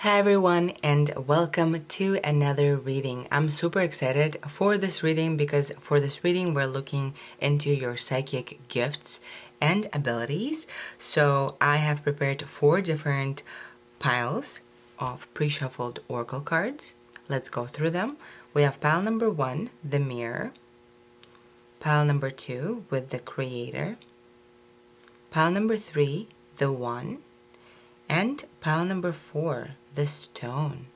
Hi everyone, and welcome to another reading. I'm super excited for this reading because for this reading we're looking into your psychic gifts and abilities. So I have prepared 4 different piles of pre-shuffled oracle cards. Let's go through them. We have pile number 1, the mirror. Pile number 2 with the creator. Pile number 3, the one. And pile number 4, the stone.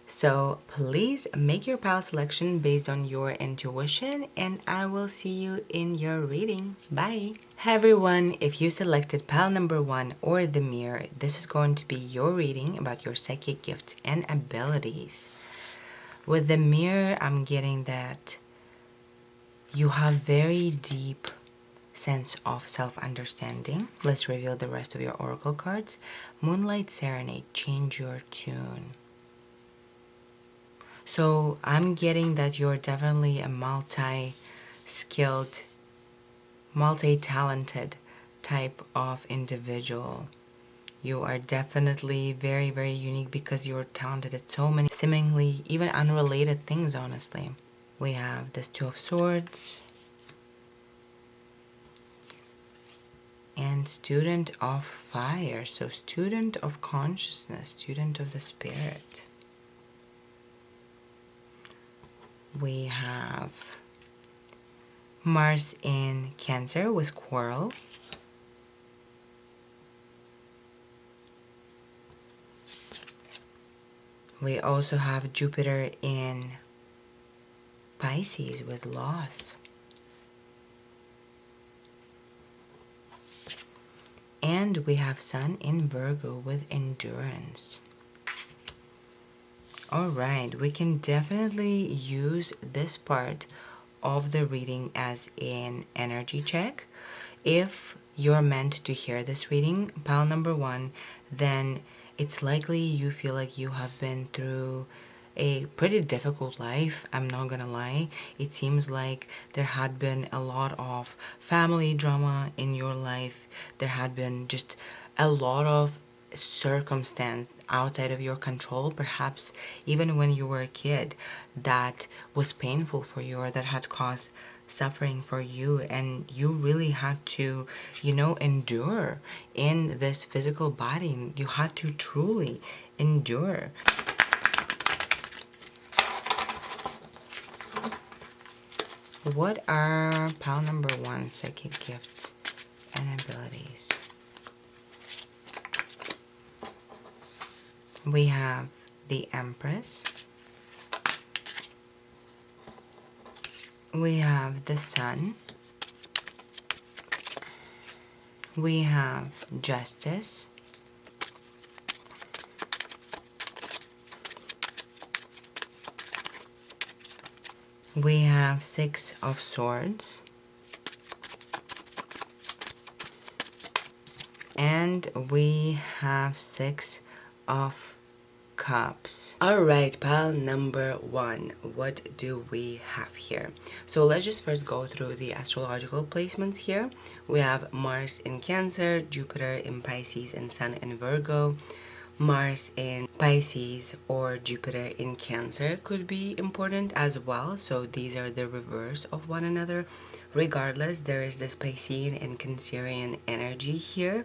So please make your pile selection based on your intuition, and I will see you in your reading. Bye. Hi everyone, if you selected pile number 1 or the mirror, this is going to be your reading about your psychic gifts and abilities. With the mirror, I'm getting that you have very deep sense of self-understanding. Let's reveal the rest of your oracle cards. Moonlight Serenade, change your tune. So I'm getting that you're definitely a multi-skilled, multi-talented type of individual. You are definitely very, very unique because you're talented at so many seemingly even unrelated things, honestly. We have this Two of Swords, and student of fire, so student of consciousness, student of the spirit. We have Mars in Cancer with quarrel. We also have Jupiter in Pisces with loss. And we have Sun in Virgo with endurance. Alright, we can definitely use this part of the reading as an energy check. If you're meant to hear this reading, pile number 1, then it's likely you feel like you have been through a pretty difficult life. I'm not gonna lie. It seems like there had been a lot of family drama in your life. There had been just a lot of circumstance outside of your control, perhaps even when you were a kid, that was painful for you or that had caused suffering for you, and you really had to, endure in this physical body. You had to truly endure. What are pile number 1 psychic gifts and abilities? We have the Empress. We have the Sun. We have Justice. We have 6 of Swords. And we have 6 of Cups. Alright, pile number 1. What do we have here? So let's just first go through the astrological placements here. We have Mars in Cancer, Jupiter in Pisces, and Sun in Virgo. Mars in Pisces or Jupiter in Cancer could be important as well. So these are the reverse of one another. Regardless, there is this Piscean and Cancerian energy here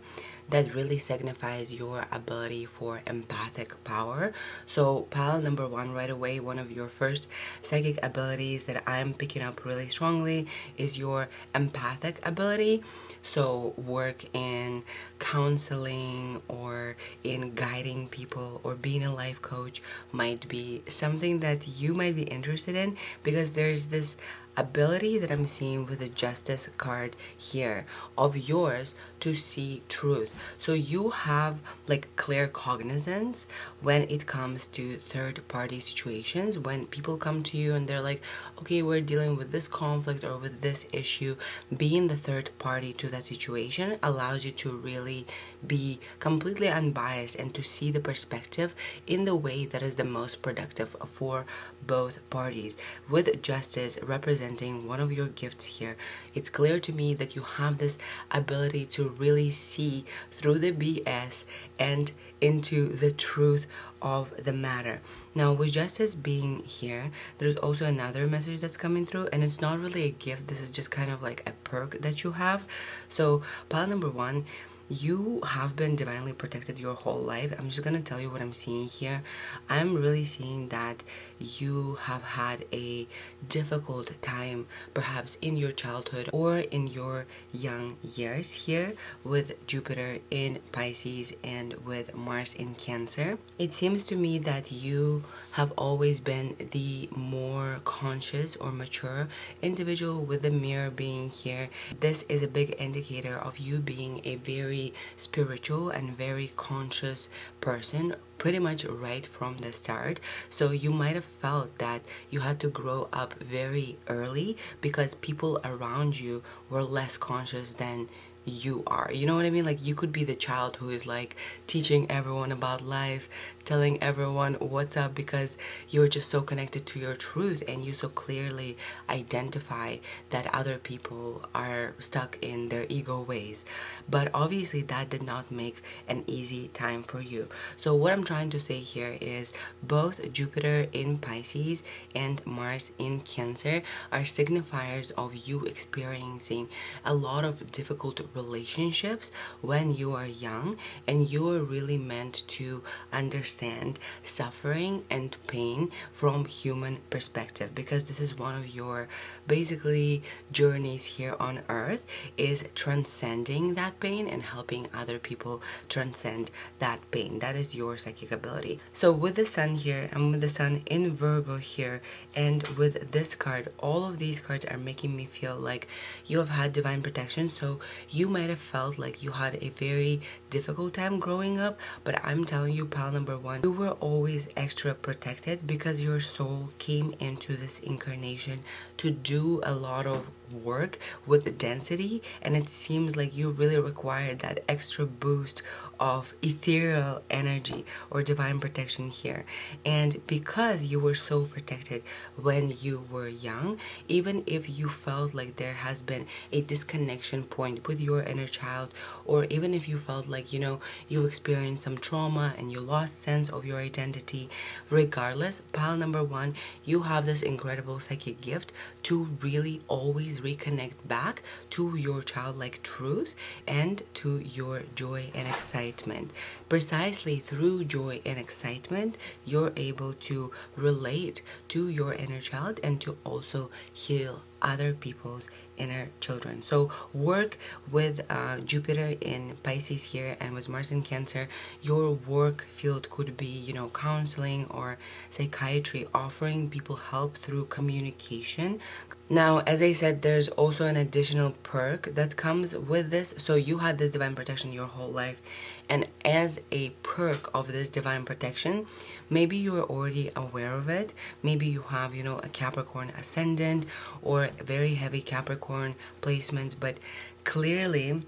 that really signifies your ability for empathic power. So pile number 1 right away, one of your first psychic abilities that I'm picking up really strongly is your empathic ability. So work in counseling or in guiding people or being a life coach might be something that you might be interested in, because there's this ability that I'm seeing with the Justice card here of yours to see truth. So you have like clear cognizance when it comes to third-party situations. When people come to you and they're like, okay, we're dealing with this conflict or with this issue, being the third party to that situation allows you to really be completely unbiased and to see the perspective in the way that is the most productive for both parties. With Justice representing one of your gifts here, it's clear to me that you have this ability to really see through the BS and into the truth of the matter. Now, with justice being here, there's also another message that's coming through, and it's not really a gift. This is just kind of like a perk that you have. So pile number one, you have been divinely protected your whole life. I'm just gonna tell you what I'm seeing here. I'm really seeing that you have had a difficult time perhaps in your childhood or in your young years here with Jupiter in Pisces and with Mars in Cancer. It seems to me that you have always been the more conscious or mature individual, with the mirror being here. This is a big indicator of you being a very spiritual and very conscious person pretty much right from the start. So you might have felt that you had to grow up very early because people around you were less conscious than you are. You know what I mean? Like, you could be the child who is like teaching everyone about life, telling everyone what's up, because you're just so connected to your truth and you so clearly identify that other people are stuck in their ego ways. But obviously that did not make an easy time for you. So what I'm trying to say here is both Jupiter in Pisces and Mars in Cancer are signifiers of you experiencing a lot of difficult relationships when you are young, and you are really meant to understand suffering and pain from human perspective, because this is one of your basically journeys here on earth, is transcending that pain and helping other people transcend that pain. That is your psychic ability. So with the sun here and with the sun in Virgo here and with this card, all of these cards are making me feel like you have had divine protection. So you might have felt like you had a very difficult time growing up, but I'm telling you, pile number one, you were always extra protected because your soul came into this incarnation to do a lot of work with density, and it seems like you really required that extra boost of ethereal energy or divine protection here. And because you were so protected when you were young, even if you felt like there has been a disconnection point with your inner child, or even if you felt like, you know, you experienced some trauma and you lost sense of your identity, regardless, pile number one, you have this incredible psychic gift to really always reconnect back to your childlike truth and to your joy and excitement. Precisely through joy and excitement, you're able to relate to your inner child and to also heal other people's inner children. So work with Jupiter in Pisces here and with Mars in Cancer. Your work field could be, you know, counseling or psychiatry, offering people help through communication. Now, as I said, there's also an additional perk that comes with this. So you had this divine protection your whole life, and as a perk of this divine protection, maybe you're already aware of it. Maybe you have, you know, a Capricorn ascendant or very heavy Capricorn placements, but clearly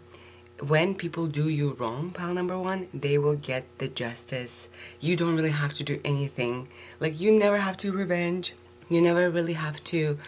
when people do you wrong, pile number one, they will get the justice. You don't really have to do anything. Like, you never have to revenge. You never really have to,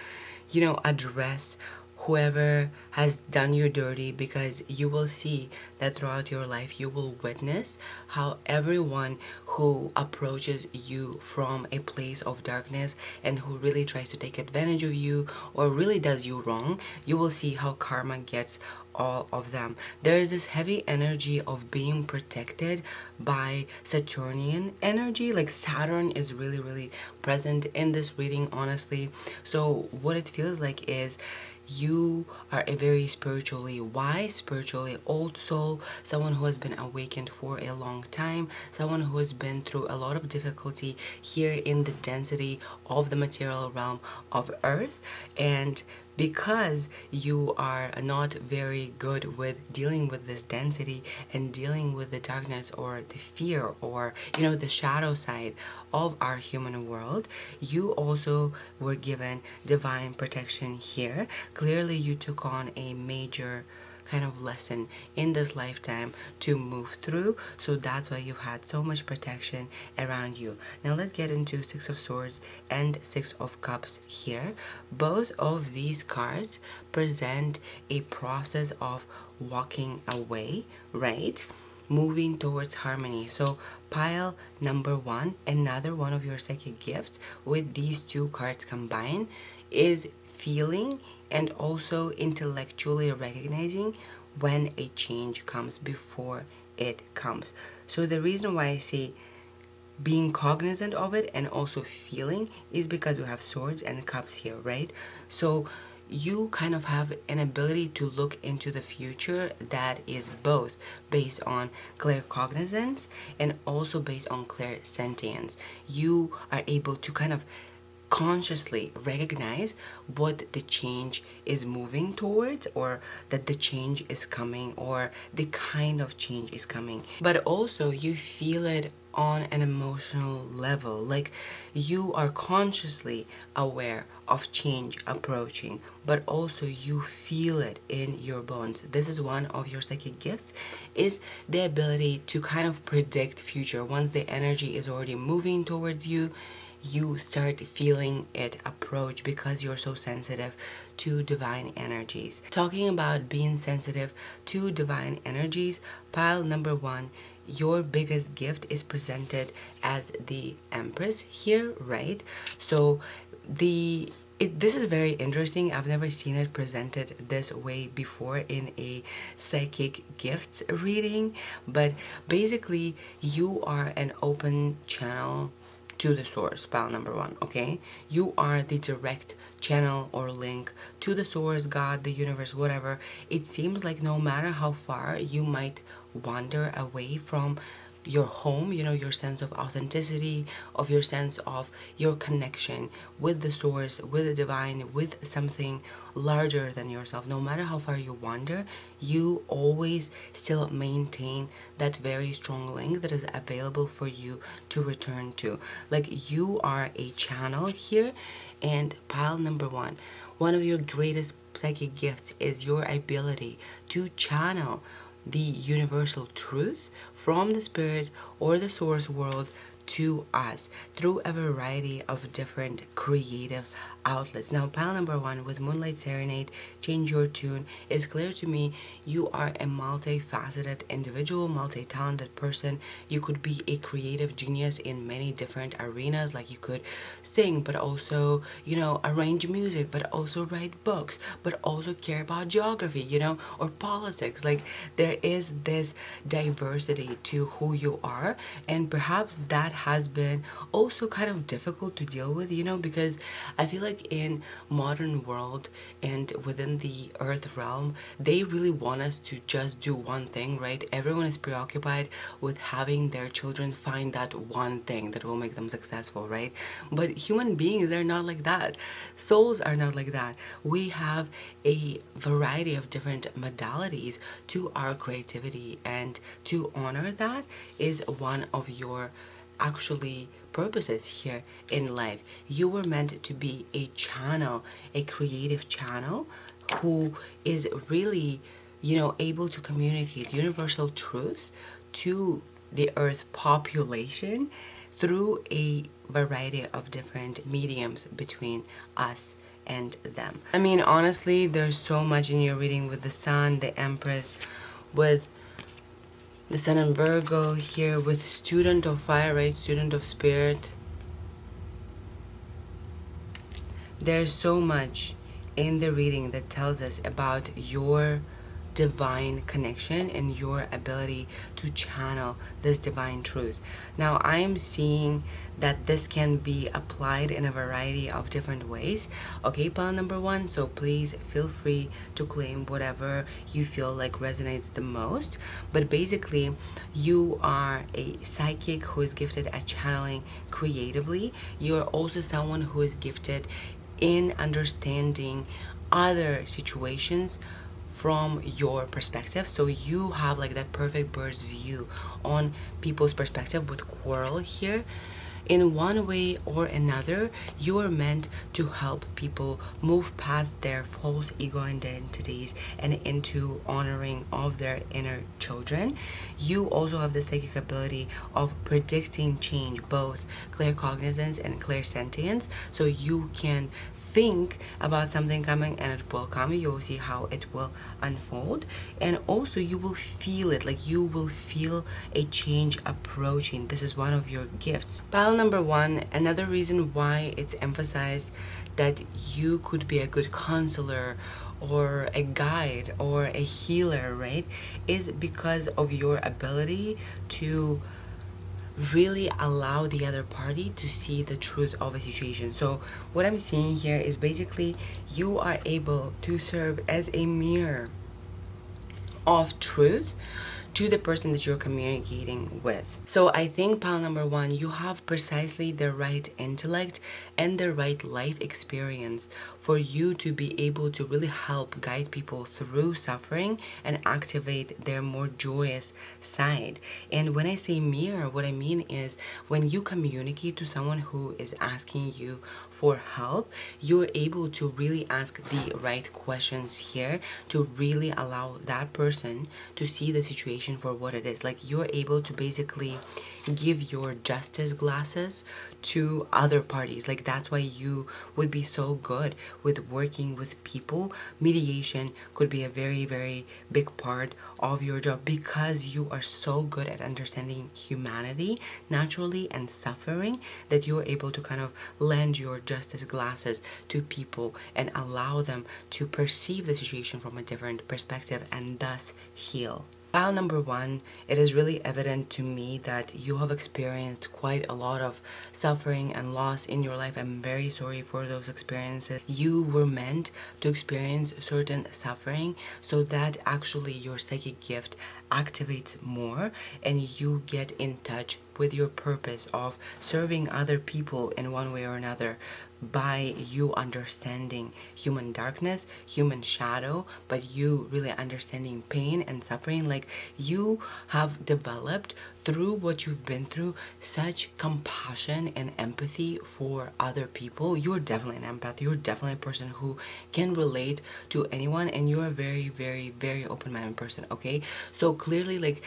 you know, address whoever has done you dirty, because you will see that throughout your life you will witness how everyone who approaches you from a place of darkness and who really tries to take advantage of you or really does you wrong, you will see how karma gets all of them. There is this heavy energy of being protected by Saturnian energy. Like, Saturn is really present in this reading, honestly. So what it feels like is you are a very spiritually wise, spiritually old soul, someone who has been awakened for a long time, someone who has been through a lot of difficulty here in the density of the material realm of Earth. And because you are not very good with dealing with this density and dealing with the darkness or the fear or, you know, the shadow side of our human world, you also were given divine protection here. Clearly you took on a major kind of lesson in this lifetime to move through, so that's why you've had so much protection around you. Now let's get into Six of Swords and Six of Cups here. Both of these cards present a process of walking away, right? moving towards harmony. So pile number one, another one of your psychic gifts with these two cards combined, is feeling and also intellectually recognizing when a change comes before it comes. So the reason why I say being cognizant of it and also feeling is because we have swords and cups here, right? So you kind of have an ability to look into the future that is both based on clear cognizance and also based on clear sentience. You are able to kind of consciously recognize what the change is moving towards, or that the change is coming, or the kind of change is coming. But also you feel it on an emotional level, like you are consciously aware of change approaching, but also you feel it in your bones. This is one of your psychic gifts, is the ability to kind of predict future. Once the energy is already moving towards you, you start feeling it approach because you're so sensitive to divine energies. Talking about being sensitive to divine energies, pile number one, your biggest gift is presented as the Empress here, right? So this is very interesting. I've never seen it presented this way before in a psychic gifts reading, but basically you are an open channel to the source, pile number one, okay? You are the direct channel or link to the source, God, the universe, whatever. It seems like no matter how far you might wander away from your home, you know, your sense of authenticity, of your sense of your connection with the source, with the divine, with something larger than yourself, no matter how far you wander, you always still maintain that very strong link that is available for you to return to. Like you are a channel here. And pile number one of your greatest psychic gifts is your ability to channel the universal truth from the spirit or the source world to us through a variety of different creative outlets. Now, pile number one with Moonlight Serenade, Change Your Tune, is clear to me you are a multifaceted individual, multi-talented person. You could be a creative genius in many different arenas, like you could sing, but also, you know, arrange music, but also write books, but also care about geography, you know, or politics. Like there is this diversity to who you are, and perhaps that has been also kind of difficult to deal with, you know, because I feel like in modern world and within the earth realm, they really want us to just do one thing, right? Everyone is preoccupied with having their children find that one thing that will make them successful, right? But human beings are not like that. Souls are not like that. We have a variety of different modalities to our creativity, and to honor that is one of your actually purposes here in life. You were meant to be a channel, a creative channel who is really, you know, able to communicate universal truth to the earth population through a variety of different mediums between us and them. I mean, honestly, there's so much in your reading with the Sun, the Empress, with the Sun in Virgo here, with Student of Fire, right? Student of Spirit. There's so much in the reading that tells us about your divine connection and your ability to channel this divine truth. Now, I am seeing that this can be applied in a variety of different ways. Okay, pile number one, so please feel free to claim whatever you feel like resonates the most. But basically, you are a psychic who is gifted at channeling creatively. You're also someone who is gifted in understanding other situations from your perspective. So you have like that perfect bird's view on people's perspective with Quarrel here. In one way or another, you are meant to help people move past their false ego identities and into honoring of their inner children. You also have the psychic ability of predicting change, both clear cognizance and clear sentience, so you can think about something coming and it will come. You will see how it will unfold, and also you will feel it, like you will feel a change approaching. This is one of your gifts. Pile number one, another reason why it's emphasized that you could be a good counselor or a guide or a healer, right, is because of your ability to really allow the other party to see the truth of a situation. So what I'm seeing here is basically you are able to serve as a mirror of truth to the person that you're communicating with. So I think pile number one, you have precisely the right intellect and the right life experience for you to be able to really help guide people through suffering and activate their more joyous side. And when I say mirror, what I mean is when you communicate to someone who is asking you for help, you're able to really ask the right questions here to really allow that person to see the situation for what it is. Like you're able to basically give your justice glasses to other parties. Like that's why you would be so good with working with people. Mediation could be a very, very big part of your job because you are so good at understanding humanity naturally and suffering that you're able to kind of lend your justice glasses to people and allow them to perceive the situation from a different perspective and thus heal. Pile number one, it is really evident to me that you have experienced quite a lot of suffering and loss in your life. I'm very sorry for those experiences. You were meant to experience certain suffering so that actually your psychic gift activates more and you get in touch with your purpose of serving other people in one way or another by you understanding human darkness, human shadow, but you really understanding pain and suffering. Like you have developed through what you've been through such compassion and empathy for other people. You're definitely an empath. You're definitely a person who can relate to anyone, and you're a very, very, very open-minded person, okay? So clearly, like,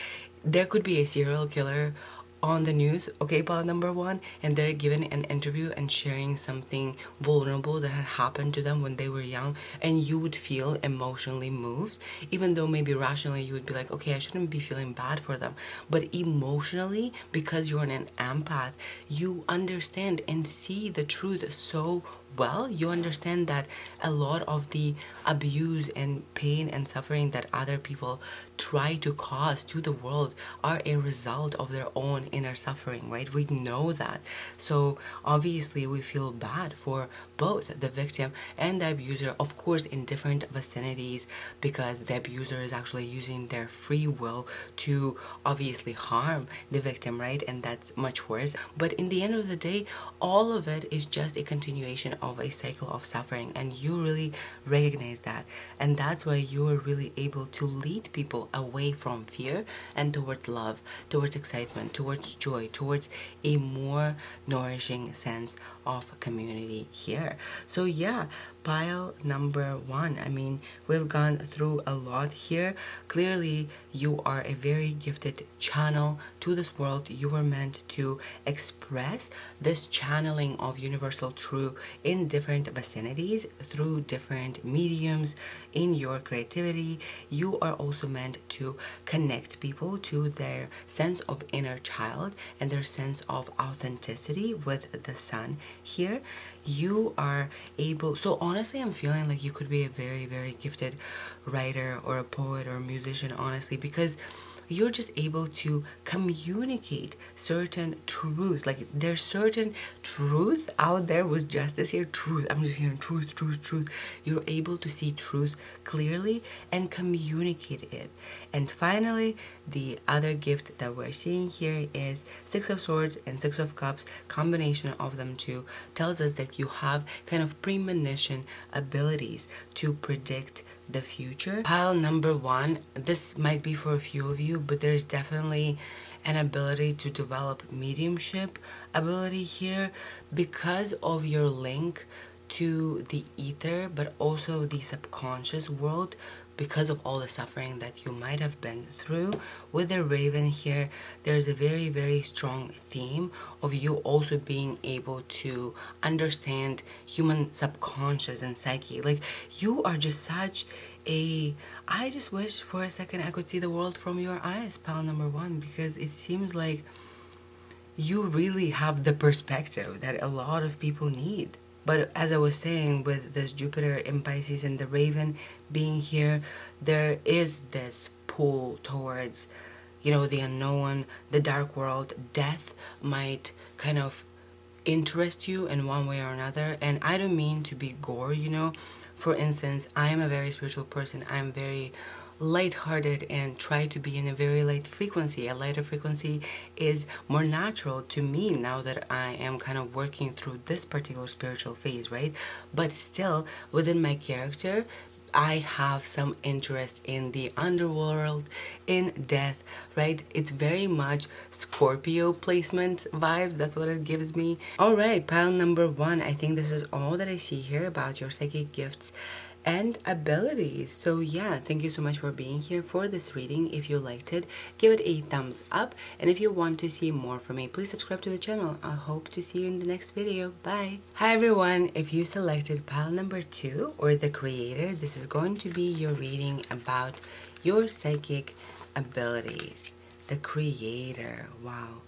there could be a serial killer on the news, okay, pile number one, and they're giving an interview and sharing something vulnerable that had happened to them when they were young, and you would feel emotionally moved, even though maybe rationally you would be like, okay, I shouldn't be feeling bad for them, but emotionally, because you're an empath, you understand and see the truth so well. You understand that a lot of the abuse and pain and suffering that other people try to cause to the world are a result of their own inner suffering, right? We know that. So obviously we feel bad for both the victim and the abuser, of course in different vicinities, because the abuser is actually using their free will to obviously harm the victim, right? And that's much worse. But in the end of the day, all of it is just a continuation of a cycle of suffering, and you really recognize that, and that's why you are really able to lead people away from fear and towards love, towards excitement, towards joy, towards a more nourishing sense of community here. So yeah, pile number one, I mean, we've gone through a lot here. Clearly you are a very gifted channel to this world. You were meant to express this channeling of universal truth in different vicinities through different mediums in your creativity. You are also meant to connect people to their sense of inner child and their sense of authenticity with the sun here. You are able, so honestly I'm feeling like you could be a very, very gifted writer or a poet or a musician, honestly, because you're just able to communicate certain truth. Like there's certain truth out there with justice here. Truth, I'm just hearing truth, truth, truth. You're able to see truth clearly and communicate it. And finally, the other gift that we're seeing here is Six of Swords and Six of Cups. Combination of them two tells us that you have kind of premonition abilities to predict the future. Pile number one, this might be for a few of you, but there's definitely an ability to develop mediumship ability here because of your link to the ether, but also the subconscious world because of all the suffering that you might have been through. With the Raven here, there's a very, very strong theme of you also being able to understand human subconscious and psyche. Like, you are just such a... I just wish for a second I could see the world from your eyes, pal number one, because it seems like you really have the perspective that a lot of people need. But as I was saying, with this Jupiter in Pisces and the Raven being here, there is this pull towards, you know, the unknown, the dark world. Death might kind of interest you in one way or another. And I don't mean to be gore, you know. For instance, I am a very spiritual person. I'm very lighthearted and try to be in a very light frequency. A lighter frequency is more natural to me now that I am kind of working through this particular spiritual phase, right? But still, within my character, I have some interest in the underworld, in death, right? It's very much Scorpio placement vibes. That's what it gives me. All right, pile number one. I think this is all that I see here about your psychic gifts and abilities. So yeah, thank you so much for being here for this reading. If you liked it, give it a thumbs up, and if you want to see more from me, please subscribe to the channel. I hope to see you in the next video. Bye. Hi everyone, if you selected pile number 2 or the creator, this is going to be your reading about your psychic abilities. The creator, wow.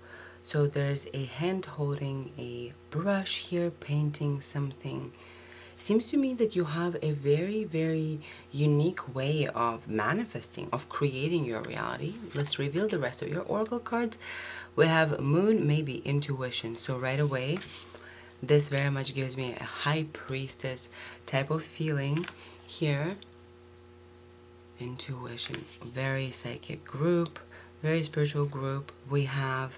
So there's a hand holding a brush here, painting something. Seems to me that you have a very, very unique way of manifesting, of creating your reality. Let's reveal the rest of your oracle cards. We have Moon, maybe intuition. So right away, this very much gives me a high priestess type of feeling here. Intuition, very psychic group, very spiritual group. We have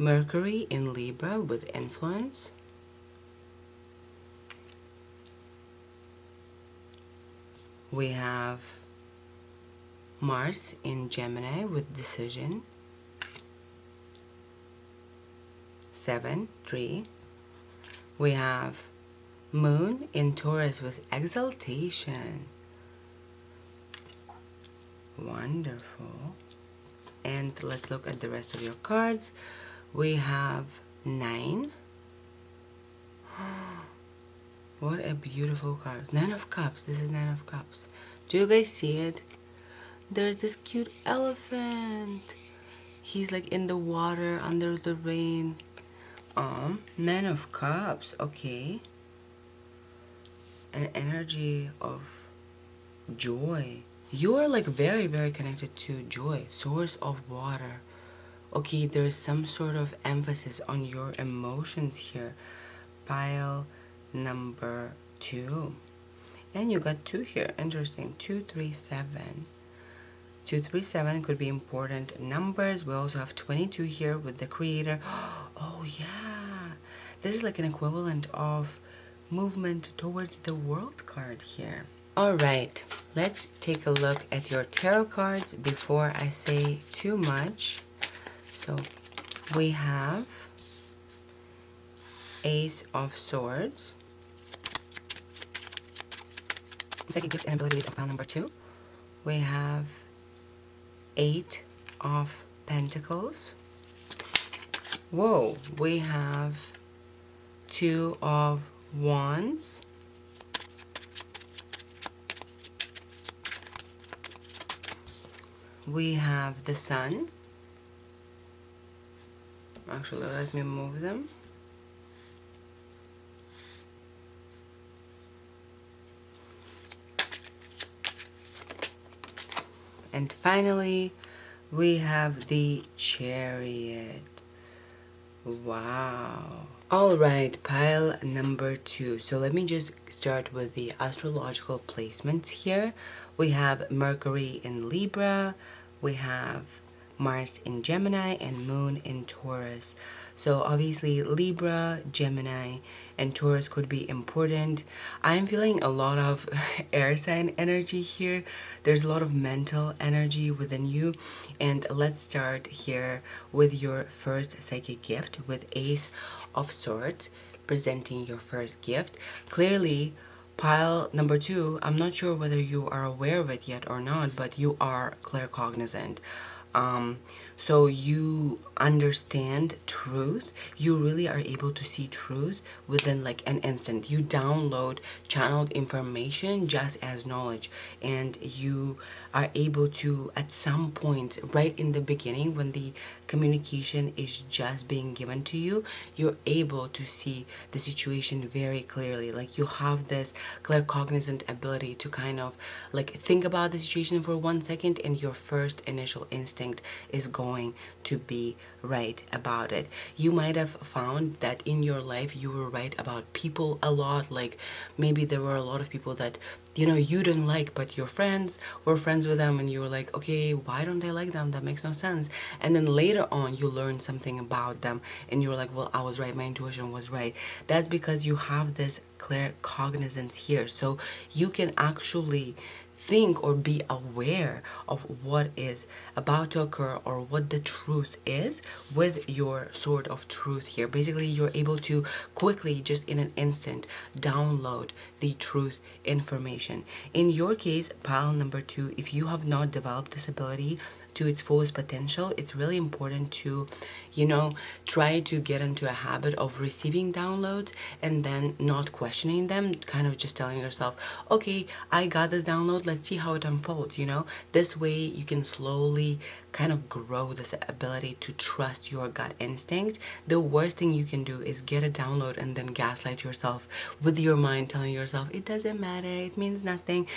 Mercury in Libra with influence. We have Mars in Gemini with decision. 7, 3. We have Moon in Taurus with exaltation. Wonderful. And let's look at the rest of your cards. We have 9. What a beautiful card. 9 of Cups. This is 9 of Cups. Do you guys see it? There's this cute elephant. He's like in the water under the rain. 9 of Cups. Okay. An energy of joy. You are like very, very connected to joy. Source of water. Okay, there's some sort of emphasis on your emotions here. Pile number 2. And you got 2 here. Interesting. 237. 237 could be important numbers. We also have 22 here with the creator. Oh, yeah. This is like an equivalent of movement towards the world card here. All right. Let's take a look at your tarot cards before I say too much. So we have Ace of Swords, psychic gifts and abilities of pile number 2. We have 8 of Pentacles. Whoa, we have 2 of Wands. We have the Sun. Actually, let me move them. And finally, we have the Chariot. Wow. All right, pile number 2. So let me just start with the astrological placements here. We have Mercury in Libra. We have Mars in Gemini and Moon in Taurus. So obviously Libra, Gemini, and Taurus could be important. I'm feeling a lot of air sign energy here. There's a lot of mental energy within you. And let's start here with your first psychic gift with Ace of Swords. presenting your first gift. Clearly, pile number 2, I'm not sure whether you are aware of it yet or not, but you are claircognizant. So you understand truth. You really are able to see truth within like an instant. You download channeled information just as knowledge, and you are able to, at some point right in the beginning when the communication is just being given to you, you're able to see the situation very clearly. Like you have this claircognizant ability to kind of like think about the situation for 1 second, and your first initial instinct is going to be right about it. You might have found that in your life you were right about people a lot. Like maybe there were a lot of people that you didn't like, but your friends were friends with them, and you were like, okay, why don't I like them? That makes no sense. And then later on you learn something about them, and you're like, well, I was right, my intuition was right. That's because you have this clear cognizance here, so you can actually think or be aware of what is about to occur or what the truth is with your sword of truth here. Basically, you're able to quickly, just in an instant, download the truth information. In your case, pile number 2, if you have not developed this ability to its fullest potential, it's really important to try to get into a habit of receiving downloads and then not questioning them, kind of just telling yourself, okay, I got this download, let's see how it unfolds. This way you can slowly kind of grow this ability to trust your gut instinct. The worst thing you can do is get a download and then gaslight yourself with your mind, telling yourself it doesn't matter, it means nothing.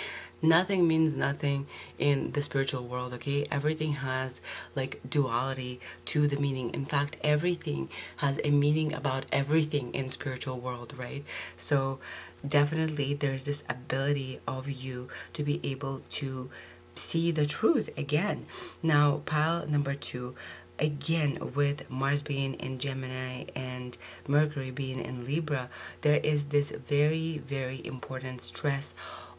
Nothing means nothing in the spiritual world, okay? Everything has like duality to the meaning. In fact, everything has a meaning about everything in spiritual world, right? So definitely there's this ability of you to be able to see the truth again. Now, pile number 2, again, with Mars being in Gemini and Mercury being in Libra, there is this very, very important stress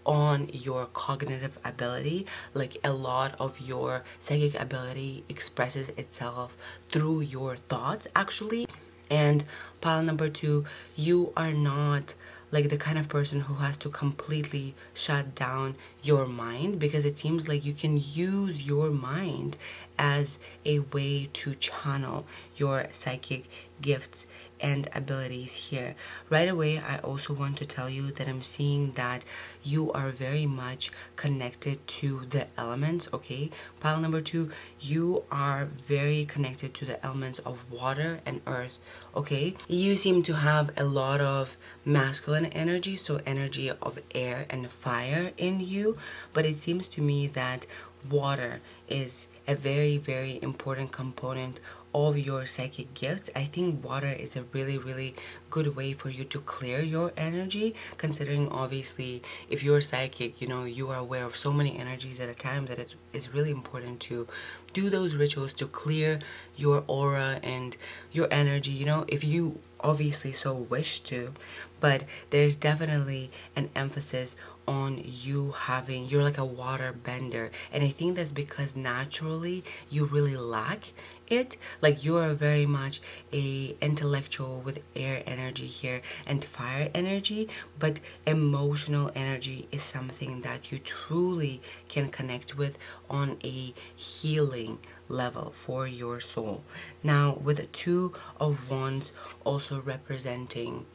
on your cognitive ability. Like a lot of your psychic ability expresses itself through your thoughts, actually. And pile number 2, you are not like the kind of person who has to completely shut down your mind, because it seems like you can use your mind as a way to channel your psychic gifts and abilities here. Right away, I also want to tell you that I'm seeing that you are very much connected to the elements, okay? Pile number 2, you are very connected to the elements of water and earth, okay? You seem to have a lot of masculine energy, so energy of air and fire in you, but it seems to me that water is a very, very important component of your psychic gifts. I think water is a really, really good way for you to clear your energy, considering obviously if you're psychic, you are aware of so many energies at a time that it is really important to do those rituals to clear your aura and your energy, if you obviously so wish to. But there's definitely an emphasis on you're like a water bender, and I think that's because naturally you really lack it. Like you are very much a intellectual with air energy here and fire energy, but emotional energy is something that you truly can connect with on a healing level for your soul. Now, with the 2 of Wands also representing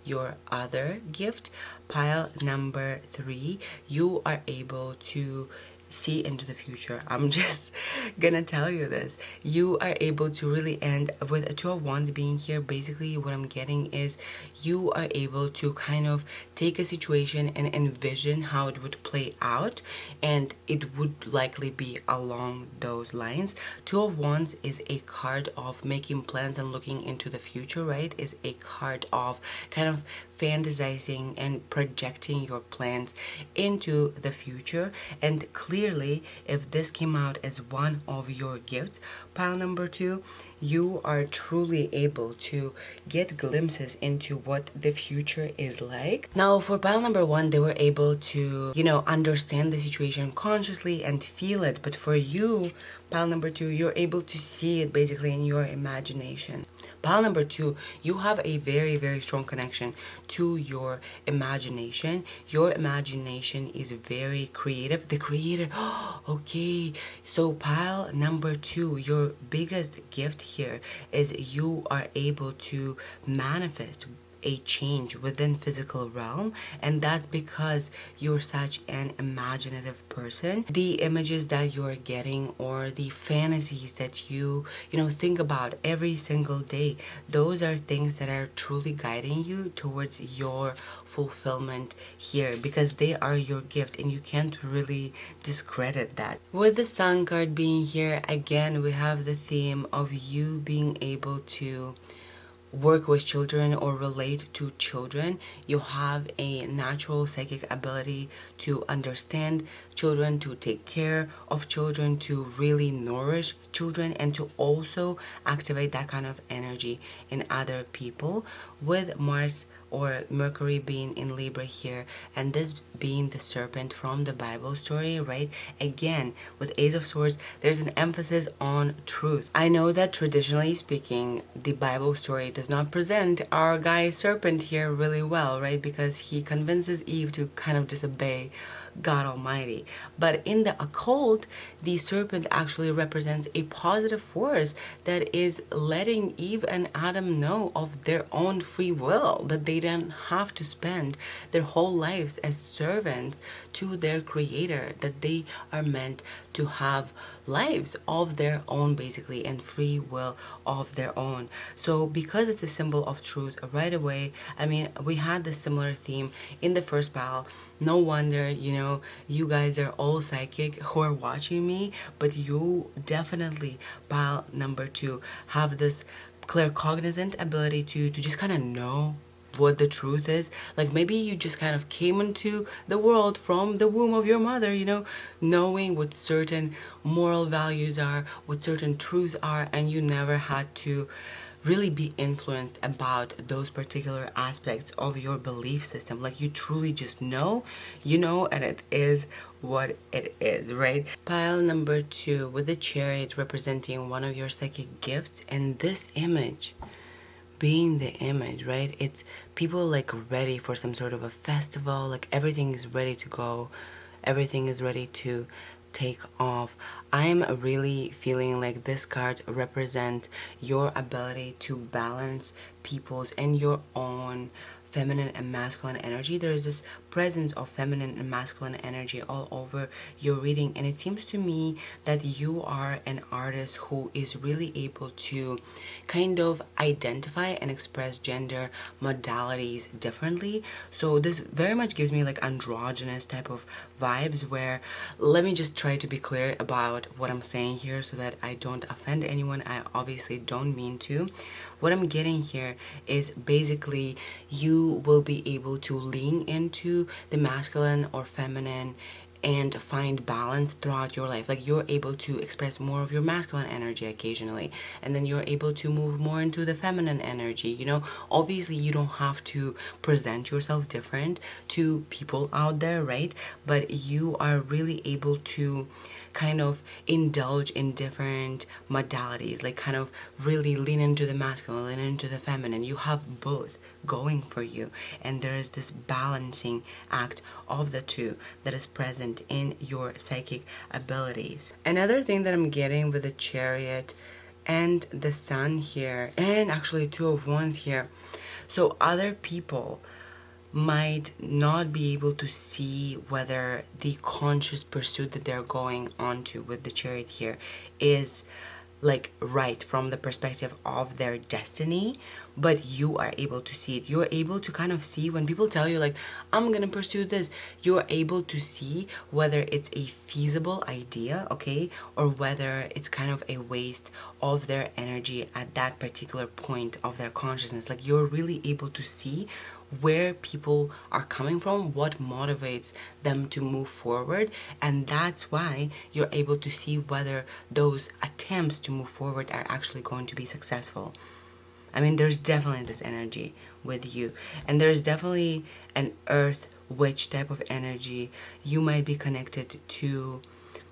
your other gift, pile number 3, you are able to see into the future. I'm just gonna tell you this. You are able to really end with a 2 of Wands being here. Basically what I'm getting is you are able to kind of take a situation and envision how it would play out, and it would likely be along those lines. 2 of Wands is a card of making plans and looking into the future, right? Is a card of kind of fantasizing and projecting your plans into the future. And clearly, if this came out as one of your gifts, pile number 2, you are truly able to get glimpses into what the future is like. Now, for pile number 1, they were able to, understand the situation consciously and feel it. But for you, pile number 2, you're able to see it basically in your imagination. Pile number 2, you have a very, very strong connection to your imagination. Your imagination is very creative. The creator, okay. So pile number 2, your biggest gift here is you are able to manifest a change within physical realm, and that's because you're such an imaginative person. The images that you're getting, or the fantasies that you know think about every single day, those are things that are truly guiding you towards your fulfillment here, because they are your gift and you can't really discredit that. With the Sun card being here again, we have the theme of you being able to work with children or relate to children. You have a natural psychic ability to understand children, to take care of children, to really nourish children, and to also activate that kind of energy in other people. With Mars or Mercury being in Libra here, and this being the serpent from the Bible story, right? Again, with Ace of Swords, there's an emphasis on truth. I know that traditionally speaking, the Bible story does not present our guy serpent here really well, right? Because he convinces Eve to kind of disobey God Almighty. But in the occult, the serpent actually represents a positive force that is letting Eve and Adam know of their own free will, that they don't have to spend their whole lives as servants to their creator, that they are meant to have lives of their own, basically, and free will of their own. So because it's a symbol of truth, right away, I mean, we had this similar theme in the first pile. No wonder, you guys are all psychic who are watching me, but you definitely, pile number 2, have this claircognizant ability to just kind of know what the truth is. Like maybe you just kind of came into the world from the womb of your mother, knowing what certain moral values are, what certain truths are, and you never had to really be influenced about those particular aspects of your belief system. Like you truly just know, and it is what it is, right? Pile number 2, with the Chariot representing one of your psychic gifts, and this image being the image, right? It's people like ready for some sort of a festival, like everything is ready to go, everything is ready to take off. I'm really feeling like this card represents your ability to balance people's and your own feminine and masculine energy. There is this presence of feminine and masculine energy all over your reading, and it seems to me that you are an artist who is really able to kind of identify and express gender modalities differently. So this very much gives me like androgynous type of vibes, where, let me just try to be clear about what I'm saying here so that I don't offend anyone. I obviously don't mean to. What I'm getting here is basically you will be able to lean into the masculine or feminine and find balance throughout your life. Like you're able to express more of your masculine energy occasionally, and then you're able to move more into the feminine energy. Obviously you don't have to present yourself different to people out there, right? But you are really able to kind of indulge in different modalities, like kind of really lean into the masculine, lean into the feminine. You have both going for you, and there is this balancing act of the two that is present in your psychic abilities. Another thing that I'm getting with the Chariot and the Sun here, and actually Two of Wands here, so other people might not be able to see whether the conscious pursuit that they're going on to with the Chariot here is like right from the perspective of their destiny, but you are able to see it. You're able to kind of see when people tell you like, I'm gonna pursue this, you're able to see whether it's a feasible idea, okay, or whether it's kind of a waste of their energy at that particular point of their consciousness. Like you're really able to see where people are coming from, what motivates them to move forward, and that's why you're able to see whether those attempts to move forward are actually going to be successful. I mean, there's definitely this energy with you, and there's definitely an earth witch type of energy. You might be connected to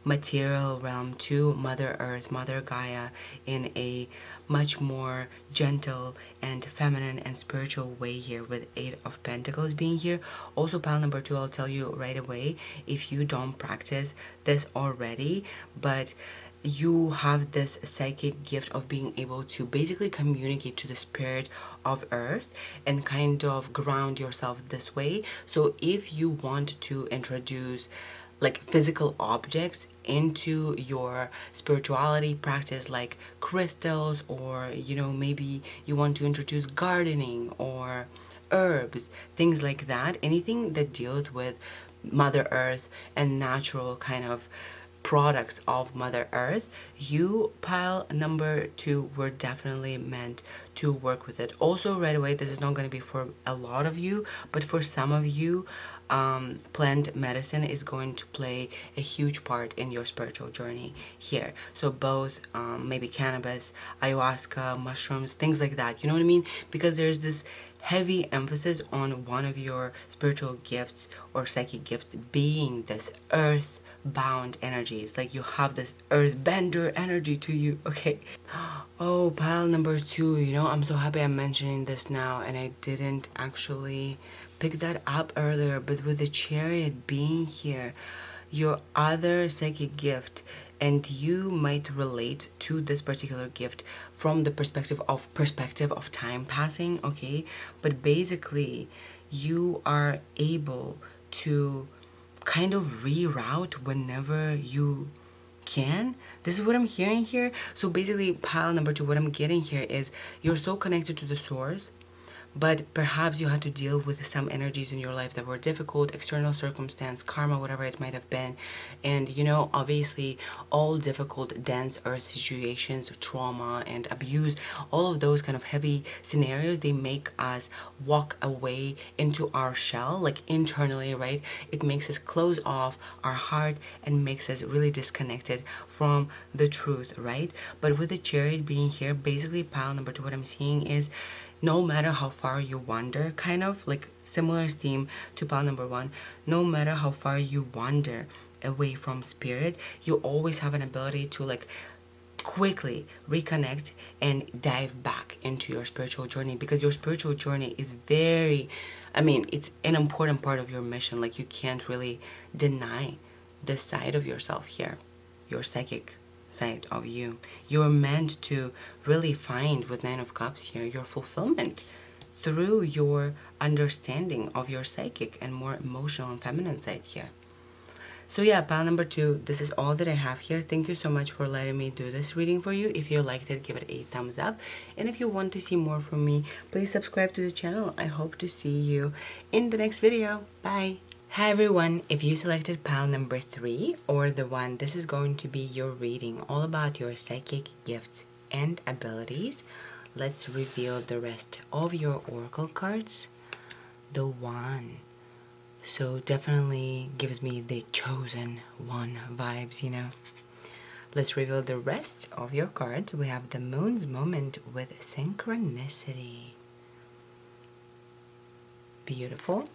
material realm to Mother Earth, Mother Gaia, in a much more gentle and feminine and spiritual way here, with Eight of Pentacles being here. Also, pile number 2, I'll tell you right away if you don't practice this already, but you have this psychic gift of being able to basically communicate to the spirit of Earth and kind of ground yourself this way. So if you want to introduce like physical objects into your spirituality practice, like crystals, or maybe you want to introduce gardening or herbs, things like that, anything that deals with Mother Earth and natural kind of products of Mother Earth, you, pile number 2, were definitely meant to work with it. Also, right away, this is not going to be for a lot of you, but for some of you, plant medicine is going to play a huge part in your spiritual journey here. So both maybe cannabis, ayahuasca, mushrooms, things like that, you know what I mean? Because there's this heavy emphasis on one of your spiritual gifts or psychic gifts being this earth bound energies, like you have this earthbender energy to you. Okay. Oh, pile number 2, I'm so happy I'm mentioning this now, and I didn't actually pick that up earlier, but with the Chariot being here, your other psychic gift, and you might relate to this particular gift from the perspective of time passing, okay? But basically, you are able to kind of reroute whenever you can. This is what I'm hearing here. So basically, pile number 2, what I'm getting here is you're so connected to the source, but perhaps you had to deal with some energies in your life that were difficult, external circumstance, karma, whatever it might have been. And obviously all difficult, dense earth situations, trauma and abuse, all of those kind of heavy scenarios, they make us walk away into our shell, like internally, right? It makes us close off our heart and makes us really disconnected from the truth, right? But with the Chariot being here, basically pile number 2, what I'm seeing is no matter how far you wander, kind of like similar theme to pile number 1, no matter how far you wander away from spirit, you always have an ability to like quickly reconnect and dive back into your spiritual journey, because your spiritual journey is it's an important part of your mission. Like you can't really deny this side of yourself here, your psychic side of you. You're meant to really find, with 9 of Cups here, your fulfillment through your understanding of your psychic and more emotional and feminine side here. So yeah, pile number 2, this is all that I have here. Thank you so much for letting me do this reading for you. If you liked it, give it a thumbs up. And if you want to see more from me, please subscribe to the channel. I hope to see you in the next video. Bye! Hi everyone, if you selected pile number 3 or the one, this is going to be your reading all about your psychic gifts and abilities. Let's reveal the rest of your oracle cards. The One. So definitely gives me the chosen one vibes, Let's reveal the rest of your cards. We have the Moon's Moment with synchronicity. Beautiful.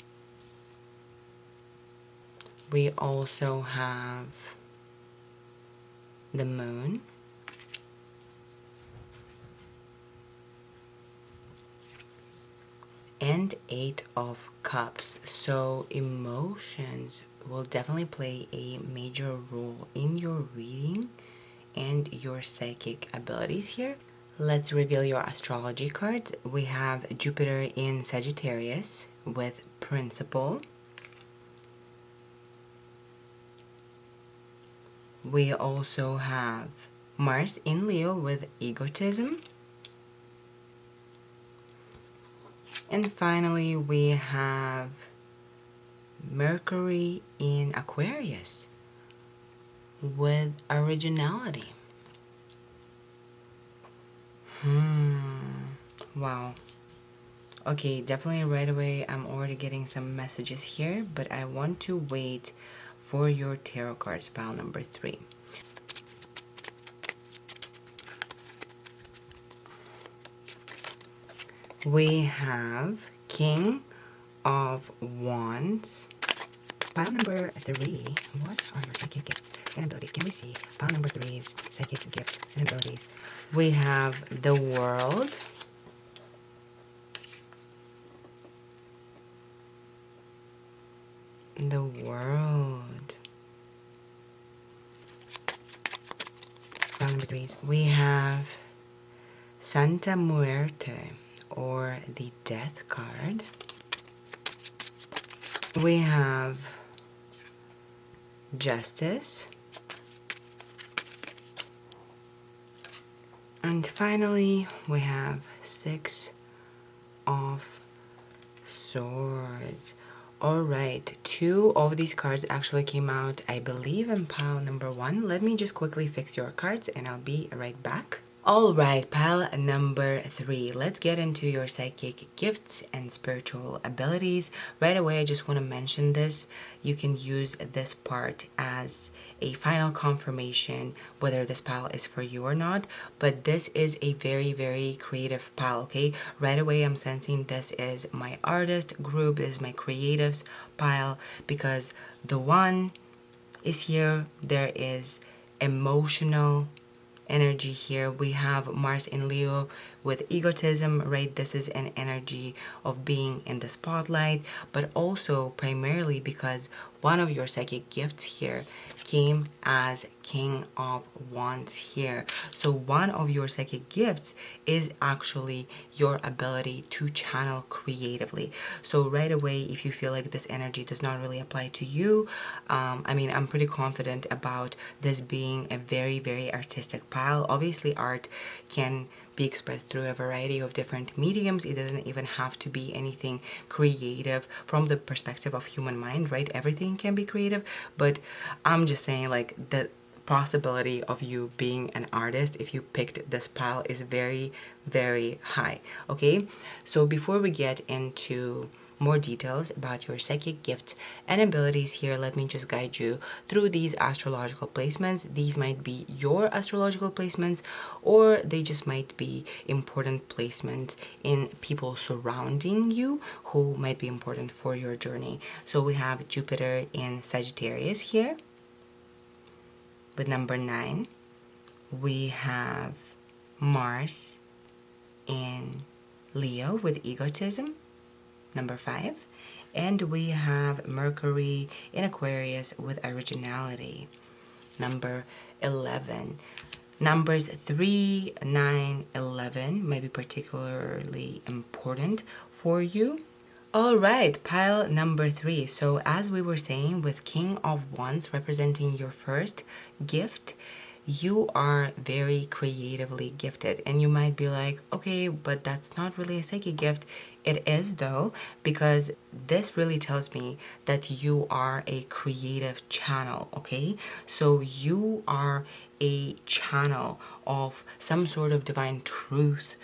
We also have the Moon, and 8 of Cups. So emotions will definitely play a major role in your reading and your psychic abilities here. Let's reveal your astrology cards. We have Jupiter in Sagittarius with Principle. We also have Mars in Leo with Egotism. And finally, we have Mercury in Aquarius with Originality. Wow. Okay, definitely right away I'm already getting some messages here, but I want to wait for your tarot cards, pile number 3. We have King of Wands Pile number 3. What are your psychic gifts and abilities? Can we see pile number 3's psychic gifts and abilities? We have the world. The world. Pile number 3's. We have Santa Muerte, or the Death card. We have Justice. And finally, we have 6 of Swords. Alright, 2 of these cards actually came out, I believe, in pile number 1. Let me just quickly fix your cards and I'll be right back. Alright, pile number 3. Let's get into your psychic gifts and spiritual abilities. Right away, I just want to mention this. You can use this part as a final confirmation whether this pile is for you or not. But this is a very, very creative pile, okay? Right away, I'm sensing this is my artist group, this is my creatives pile, because the 1 is here. There is emotional energy here. We have Mars in Leo with egotism, right? This is an energy of being in the spotlight, but also primarily because one of your psychic gifts here came as King of Wands here. So one of your psychic gifts is actually your ability to channel creatively. So right away, if you feel like this energy does not really apply to you, I'm pretty confident about this being a very, very artistic pile. Obviously, art can be expressed through a variety of different mediums. It doesn't even have to be anything creative from the perspective of human mind, right? Everything can be creative, but I'm just saying, like, the possibility of you being an artist if you picked this pile is very, very high. Okay, so before we get into more details about your psychic gifts and abilities here, let me just guide you through these astrological placements. These might be your astrological placements, or they just might be important placements in people surrounding you who might be important for your journey. So we have Jupiter in Sagittarius here with number 9. We have Mars in Leo with egotism, number 5. And we have Mercury in Aquarius with originality, number 11. Numbers 3, 9, 11 may be particularly important for you. All right, pile number 3. So as we were saying, with King of Wands representing your first gift, you are very creatively gifted. And you might be like, okay, but that's not really a psychic gift. It is though, because this really tells me that you are a creative channel, okay? So you are a channel of some sort of divine truth,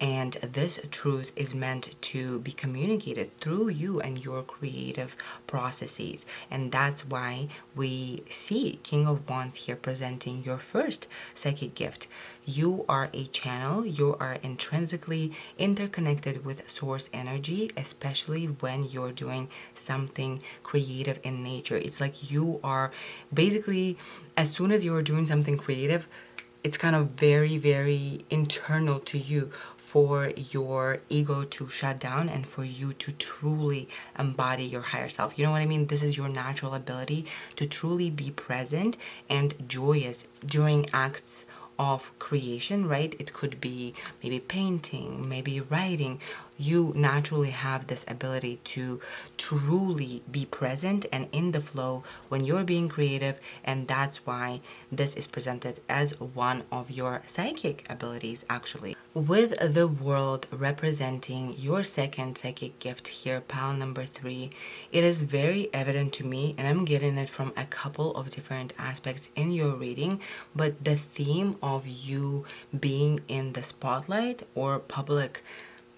and this truth is meant to be communicated through you and your creative processes. And that's why we see King of Wands here presenting your first psychic gift. You are a channel. You are intrinsically interconnected with source energy, especially when you're doing something creative in nature. It's like you are basically, as soon as you're doing something creative, it's kind of very, very internal to you for your ego to shut down and for you to truly embody your higher self. You know what I mean? This is your natural ability to truly be present and joyous during acts of creation, right? It could be maybe painting, maybe writing. You naturally have this ability to truly be present and in the flow when you're being creative, and that's why this is presented as one of your psychic abilities, actually. With the world representing your second psychic gift here, pile number 3, it is very evident to me, and I'm getting it from a couple of different aspects in your reading, but the theme of you being in the spotlight or public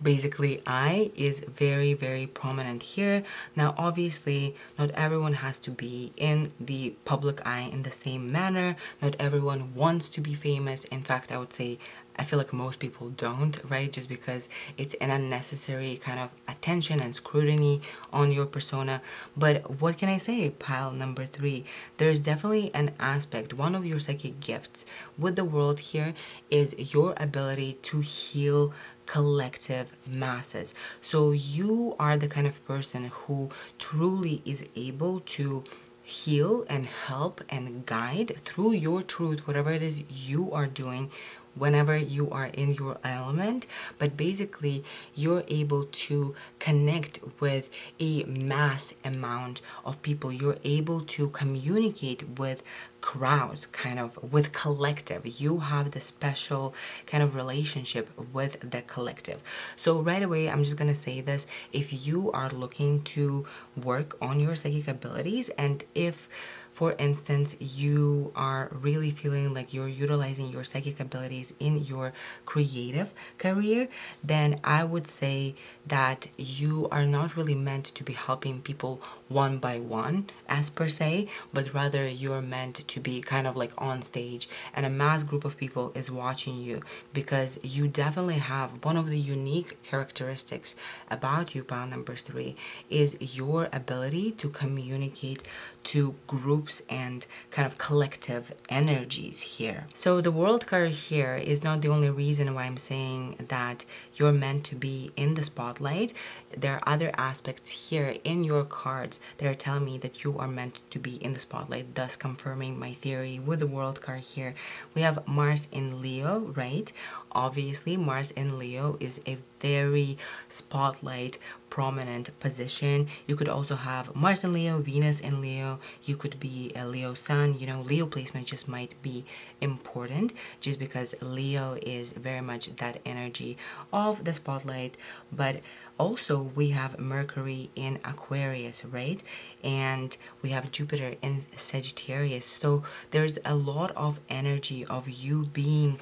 basically eye is very, very prominent here. Now obviously not everyone has to be in the public eye in the same manner. Not everyone wants to be famous. In fact, I would say I feel like most people don't, right? Just because it's an unnecessary kind of attention and scrutiny on your persona. But what can I say, pile number 3? There's definitely an aspect, one of your psychic gifts with the world here is your ability to heal collective masses. So you are the kind of person who truly is able to heal and help and guide through your truth, whatever it is you are doing whenever you are in your element. But basically you're able to connect with a mass amount of people. You're able to communicate with crowds, kind of with collective. You have the special kind of relationship with the collective. So right away, I'm just gonna say this: if you are looking to work on your psychic abilities, and if for instance, you are really feeling like you're utilizing your psychic abilities in your creative career, then I would say that you are not really meant to be helping people one by one, as per se, but rather you're meant to be kind of like on stage and a mass group of people is watching you, because you definitely have one of the unique characteristics about you, pile number 3, is your ability to communicate to groups and kind of collective energies here. So the world card here is not the only reason why I'm saying that you're meant to be in the spotlight. There are other aspects here in your cards that are telling me that you are meant to be in the spotlight, thus confirming my theory with the world card here. We have Mars in Leo, right? Obviously, Mars in Leo is a very spotlight prominent position. You could also have Mars in Leo, Venus in Leo. You could be a Leo sun. You know, Leo placement just might be important just because Leo is very much that energy of the spotlight. But also we have Mercury in Aquarius, right? And we have Jupiter in Sagittarius. So there's a lot of energy of you being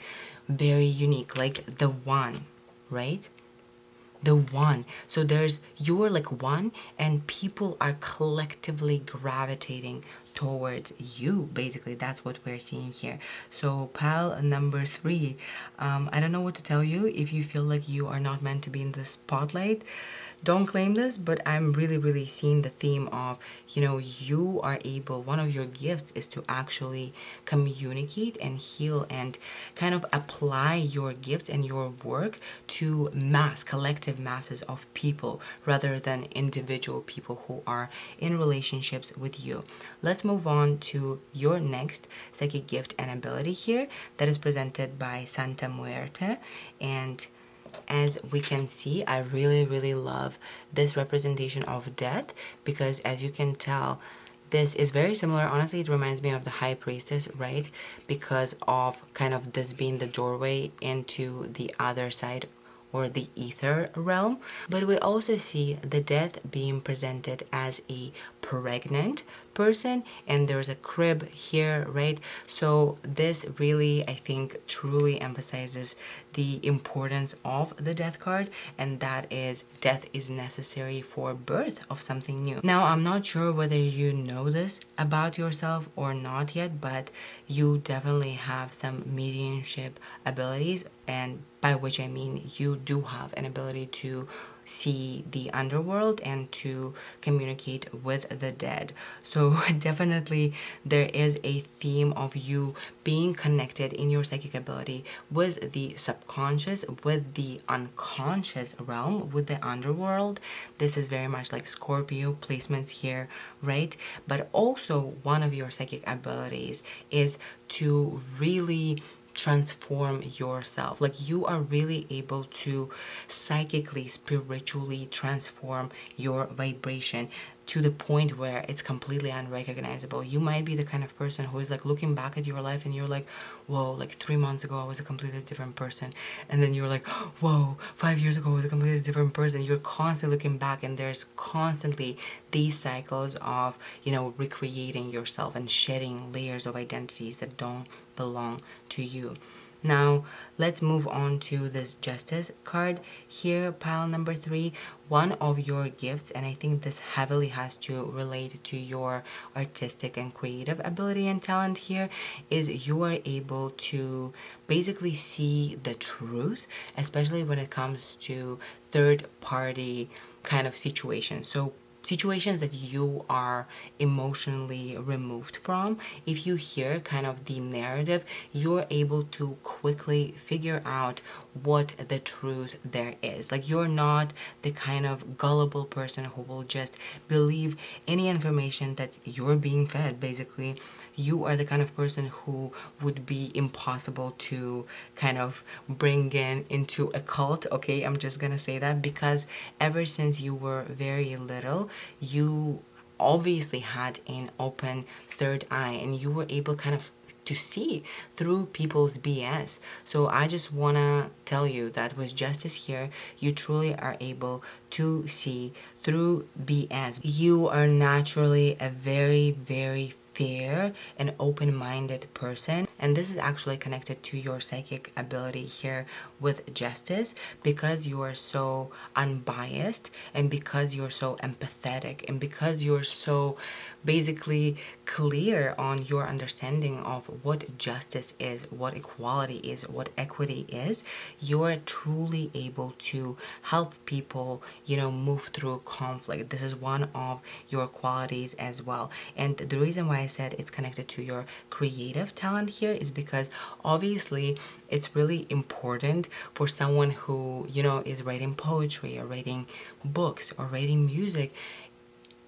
very unique, like the one, right? The one. So there's, you're like one, and people are collectively gravitating towards you. Basically, that's what we're seeing here. So pile number 3, I don't know what to tell you. If you feel like you are not meant to be in the spotlight, don't claim this, but I'm really seeing the theme of, you know, you are able, one of your gifts is to actually communicate and heal and kind of apply your gifts and your work to collective masses of people rather than individual people who are in relationships with you. Let's move on to your next psychic gift and ability here that is presented by Santa Muerte. And as we can see, I really love this representation of death, because as you can tell, this is very similar. Honestly, it reminds me of the High Priestess, right? Because of kind of this being the doorway into the other side or the ether realm. But we also see the death being presented as a pregnant person, and there's a crib here, right? So this really, I think, truly emphasizes the importance of the death card, and that is death is necessary for birth of something new. Now, I'm not sure whether you know this about yourself or not yet, but you definitely have some mediumship abilities, and by which I mean you do have an ability to see the underworld and to communicate with the dead. So definitely there is a theme of you being connected in your psychic ability with the subconscious, with the unconscious realm, with the underworld. This is very much like Scorpio placements here, right? But also one of your psychic abilities is to really transform yourself. Like you are really able to psychically, spiritually transform your vibration to the point where it's completely unrecognizable. You might be the kind of person who is like looking back at your life and you're like, whoa, like 3 months ago I was a completely different person. And then you're like, whoa, 5 years ago I was a completely different person. You're constantly looking back, and there's constantly these cycles of, you know, recreating yourself and shedding layers of identities that don't belong to you. Now, let's move on to this Justice card here, pile number 3. One of your gifts, and I think this heavily has to relate to your artistic and creative ability and talent here, is you are able to basically see the truth, especially when it comes to third party kind of situations. So situations that you are emotionally removed from, if you hear kind of the narrative, you're able to quickly figure out what the truth there is. Like, you're not the kind of gullible person who will just believe any information that you're being fed, basically. You are the kind of person who would be impossible to kind of bring in into a cult. Okay, I'm just gonna say that, because ever since you were very little, you obviously had an open third eye, and you were able kind of to see through people's BS. So I just want to tell you that with Justice here, you truly are able to see through BS. You are naturally a very, very fair and open-minded person, and this is actually connected to your psychic ability here with Justice, because you are so unbiased, and because you're so empathetic, and because you're so basically clear on your understanding of what justice is, what equality is, what equity is. You're truly able to help people, move through conflict. This is one of your qualities as well. And the reason why I said it's connected to your creative talent here is because obviously it's really important for someone who, is writing poetry or writing books or writing music.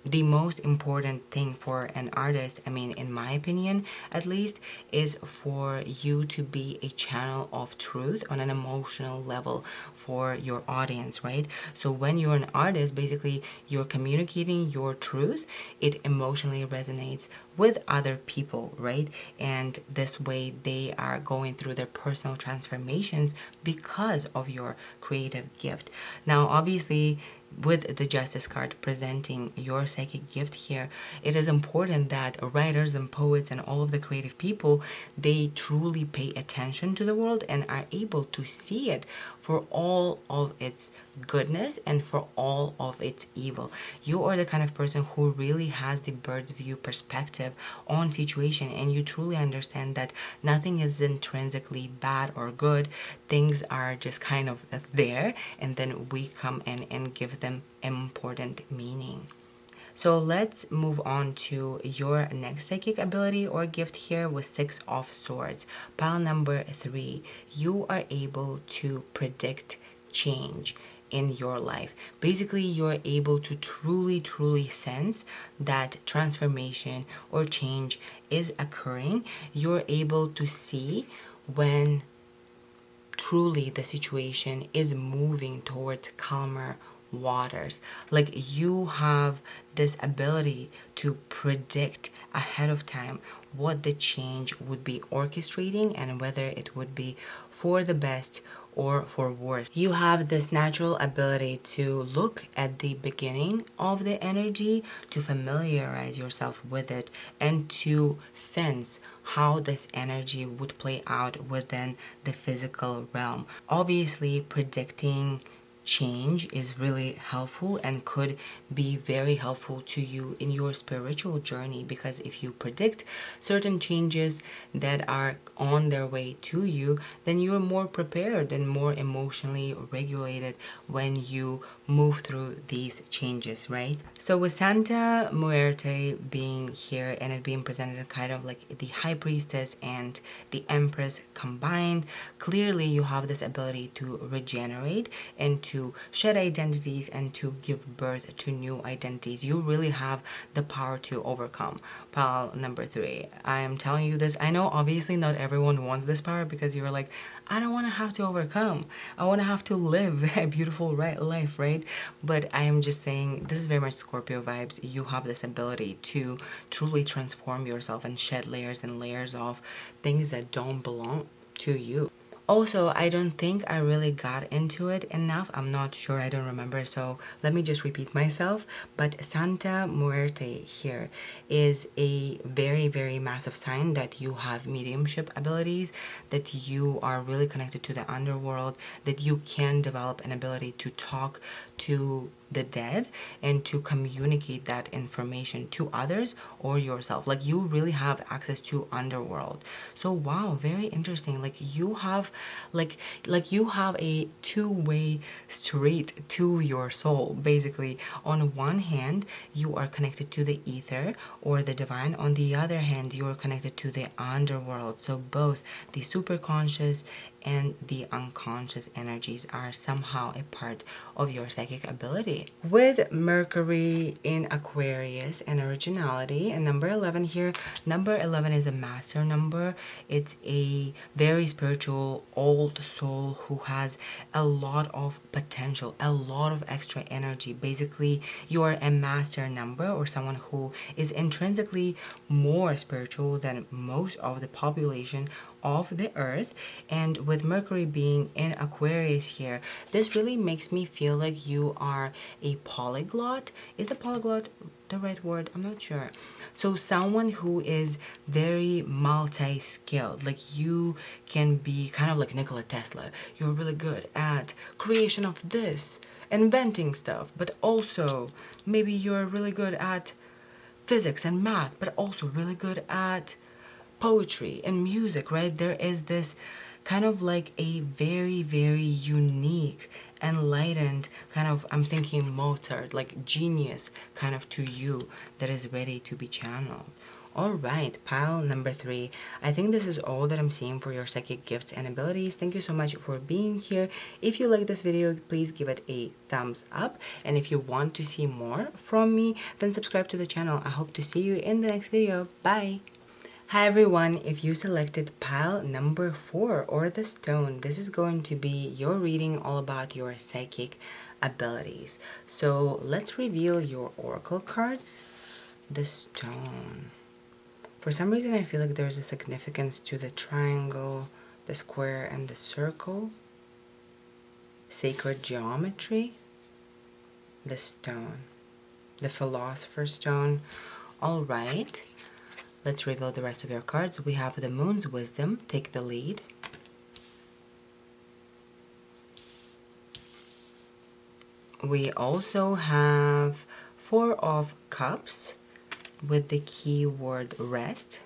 The most important thing for an artist, I mean, in my opinion at least, is for you to be a channel of truth on an emotional level for your audience, right? So when you're an artist, basically you're communicating your truth. It emotionally resonates with other people, right? And this way they are going through their personal transformations because of your creative gift. Now, obviously, with the Justice card presenting your psychic gift here, it is important that writers and poets and all of the creative people, they truly pay attention to the world and are able to see it for all of its goodness and for all of its evil. You are the kind of person who really has the bird's view perspective on situation, and you truly understand that nothing is intrinsically bad or good. Things are just kind of there, and then we come in and give them important meaning. So let's move on to your next psychic ability or gift here with Six of Swords. Pile number 3. You are able to predict change in your life. Basically, you're able to truly sense that transformation or change is occurring. You're able to see when truly the situation is moving towards calmer waters. Like, you have this ability to predict ahead of time what the change would be orchestrating and whether it would be for the best or for worse. You have this natural ability to look at the beginning of the energy, to familiarize yourself with it, and to sense how this energy would play out within the physical realm. Obviously, predicting change is really helpful and could be very helpful to you in your spiritual journey, because if you predict certain changes that are on their way to you, then you're more prepared and more emotionally regulated when you move through these changes, right? So with Santa Muerte being here and it being presented kind of like the High Priestess and the Empress combined, clearly you have this ability to regenerate and to shed identities and to give birth to new identities. You really have the power to overcome. Pile number 3. I am telling you this. I know obviously not everyone wants this power, because you're like, I don't want to have to overcome. I want to have to live a beautiful life, right? But I am just saying, this is very much Scorpio vibes. You have this ability to truly transform yourself and shed layers and layers of things that don't belong to you. Also, I don't think I really got into it enough. I'm not sure, I don't remember. So let me just repeat myself. But Santa Muerte here is a very, very massive sign that you have mediumship abilities, that you are really connected to the underworld, that you can develop an ability to talk to the dead and to communicate that information to others or yourself. Like you really have access to underworld. So wow, very interesting. Like you have you have a two-way street to your soul. Basically, on one hand you are connected to the ether or the divine, on the other hand you are connected to the underworld. So both the superconscious and the unconscious energies are somehow a part of your psychic ability. With Mercury in Aquarius and originality, and number 11 here, number 11 is a master number. It's a very spiritual old soul who has a lot of potential, a lot of extra energy. Basically, you are a master number or someone who is intrinsically more spiritual than most of the population of the earth. And with Mercury being in Aquarius here, this really makes me feel like you are a polyglot. Is a polyglot the right word? I'm not sure. So someone who is very multi-skilled, like you can be kind of like Nikola Tesla. You're really good at creation of this, inventing stuff, but also maybe you're really good at physics and math, but also really good at poetry and music, right? There is this kind of like a very, very unique, enlightened kind of, I'm thinking Mozart, like genius kind of to you that is ready to be channeled. All right, pile number 3. I think this is all that I'm seeing for your psychic gifts and abilities. Thank you so much for being here. If you like this video, please give it a thumbs up. And if you want to see more from me, then subscribe to the channel. I hope to see you in the next video. Bye. Hi everyone, if you selected pile number 4 or the stone, this is going to be your reading all about your psychic abilities. So let's reveal your oracle cards. The stone. For some reason I feel like there's a significance to the triangle, the square, and the circle. Sacred geometry. The stone. The philosopher's stone. Alright. Let's reveal the rest of your cards. We have the Moon's Wisdom, take the lead. We also have 4 of Cups with the keyword rest.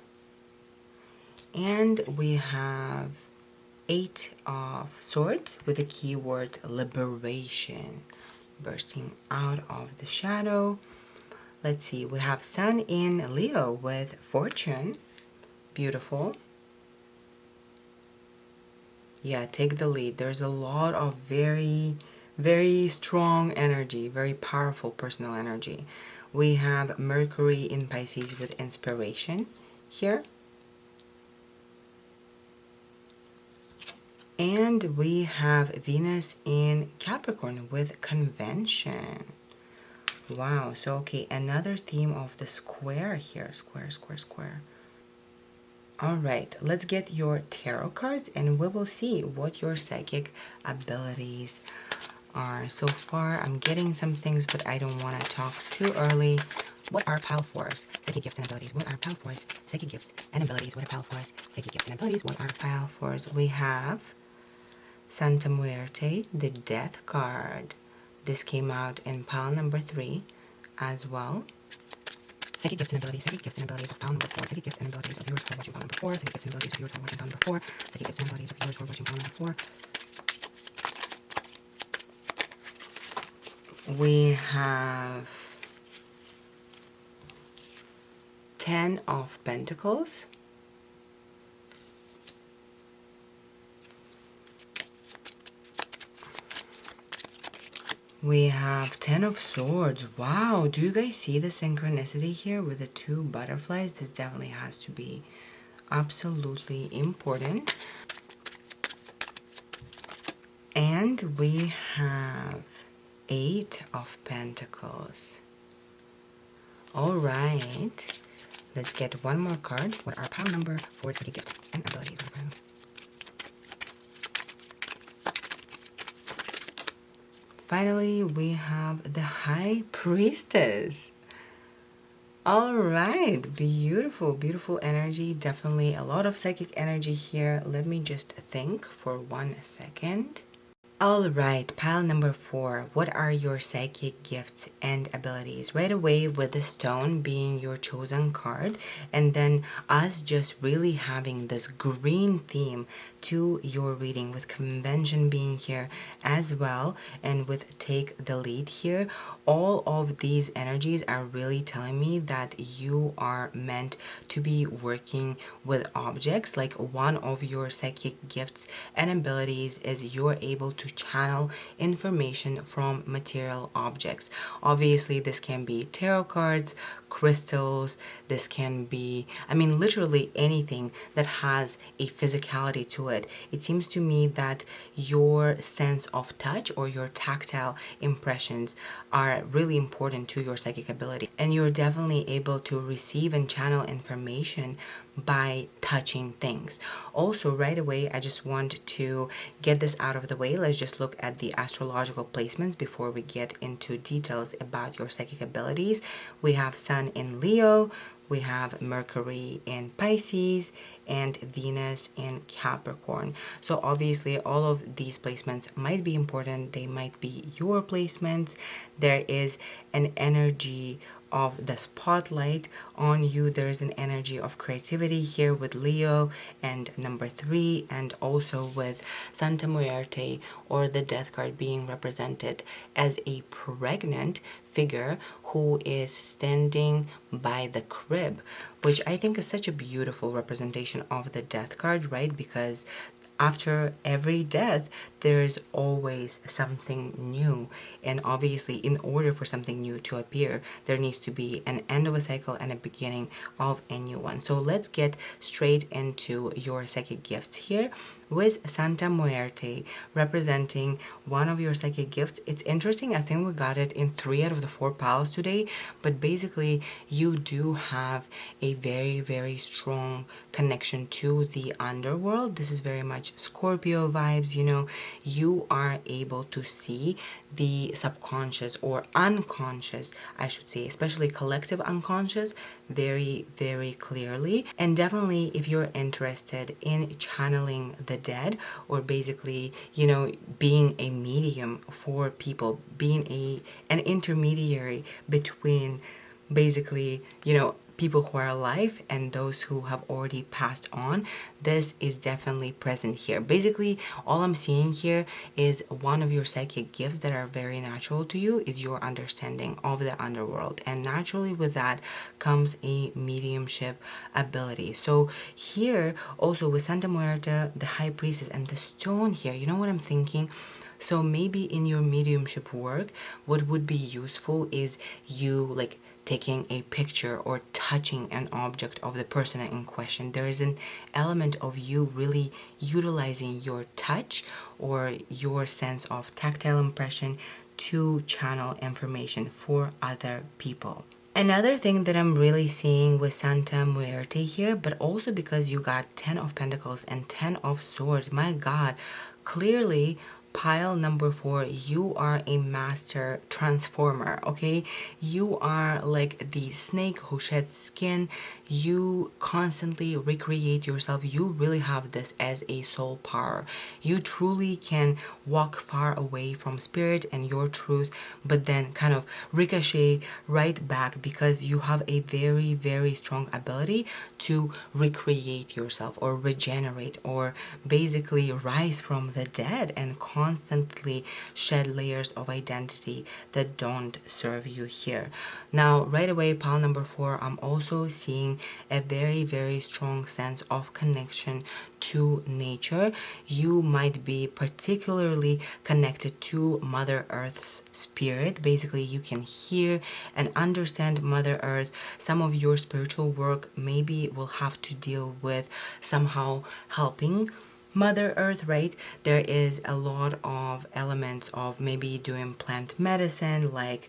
And we have 8 of Swords with the keyword liberation, bursting out of the shadow. Let's see, we have Sun in Leo with Fortune. Beautiful. Yeah, take the lead. There's a lot of very, very strong energy, very powerful personal energy. We have Mercury in Pisces with Inspiration here. And we have Venus in Capricorn with Convention. Wow, so okay, another theme of the square here. Square, square, square. Alright, let's get your tarot cards and we will see what your psychic abilities are. So far, I'm getting some things, but I don't want to talk too early. What are pile fours? Psychic gifts and abilities. What are pile fours? Psychic gifts and abilities. What are pile fours? Psychic gifts and abilities. What are pile fours? We have Santa Muerte, the Death card. This came out in pile number 3 as well. Psychic gifts and abilities. Psychic gifts and abilities of pile number 4. Psychic gifts and abilities of viewers who are watching pile number 4. Psychic gifts and abilities of viewers who are watching pile number 4. Psychic gifts and abilities of viewers who are watching pile number 4. We have 10 of Pentacles. We have 10 of Swords. Wow, do you guys see the synchronicity here with the 2 butterflies? This definitely has to be absolutely important. And we have 8 of Pentacles. Alright, let's get one more card. What are pile number 4 psychic gifts and abilities? finally, we have the High Priestess. All right, beautiful, beautiful energy. Definitely a lot of psychic energy here. Let me just think for 1 second. All right, pile number 4. What are your psychic gifts and abilities? Right away with the stone being your chosen card, and then us just really having this green theme to your reading, with convention being here as well, and with take the lead here. All of these energies are really telling me that you are meant to be working with objects. Like, one of your psychic gifts and abilities is you're able to channel information from material objects. Obviously, this can be tarot cards, crystals, this can be, I mean, literally anything that has a physicality to it. It seems to me that your sense of touch or your tactile impressions are really important to your psychic ability, and you're definitely able to receive and channel information by touching things. Also, right away, I just want to get this out of the way. Let's just look at the astrological placements before we get into details about your psychic abilities. We have Sun in Leo, we have Mercury in Pisces, and Venus in Capricorn. So obviously all of these placements might be important. They might be your placements. There is an energy of the spotlight on you. There's an energy of creativity here with Leo and number 3, and also with Santa Muerte, or the death card, being represented as a pregnant figure who is standing by the crib, which I think is such a beautiful representation of the death card, right? Because after every death, there's always something new. And obviously, in order for something new to appear, there needs to be an end of a cycle and a beginning of a new one. So let's get straight into your psychic gifts here, with Santa Muerte representing one of your psychic gifts. It's interesting, I think we got it in 3 out of the 4 piles today, but basically you do have a very, very strong connection to the underworld. This is very much Scorpio vibes, you know. You are able to see the subconscious or unconscious, I should say, especially collective unconscious, very, very clearly. And definitely, if you're interested in channeling the dead, or basically, you know, being a medium for people, being an intermediary between basically, you know, people who are alive and those who have already passed on, this is definitely present here. Basically, all I'm seeing here is one of your psychic gifts that are very natural to you is your understanding of the underworld, and naturally with that comes a mediumship ability. So here also with Santa Muerta, the High Priestess, and the stone here, you know what I'm thinking? So maybe in your mediumship work, what would be useful is you like taking a picture or touching an object of the person in question. There is an element of you really utilizing your touch or your sense of tactile impression to channel information for other people. Another thing that I'm really seeing with Santa Muerte here, but also because you got 10 of Pentacles and 10 of Swords, my God, clearly pile number 4, you are a master transformer, okay? You are like the snake who sheds skin. You constantly recreate yourself. You really have this as a soul power. You truly can walk far away from spirit and your truth, but then kind of ricochet right back, because you have a very, very strong ability to recreate yourself or regenerate, or basically rise from the dead and constantly shed layers of identity that don't serve you here. Now, right away, pile number 4, I'm also seeing a very, very strong sense of connection to nature. You might be particularly connected to Mother Earth's spirit. Basically, you can hear and understand Mother Earth. Some of your spiritual work maybe will have to deal with somehow helping Mother Earth, right? There is a lot of elements of maybe doing plant medicine like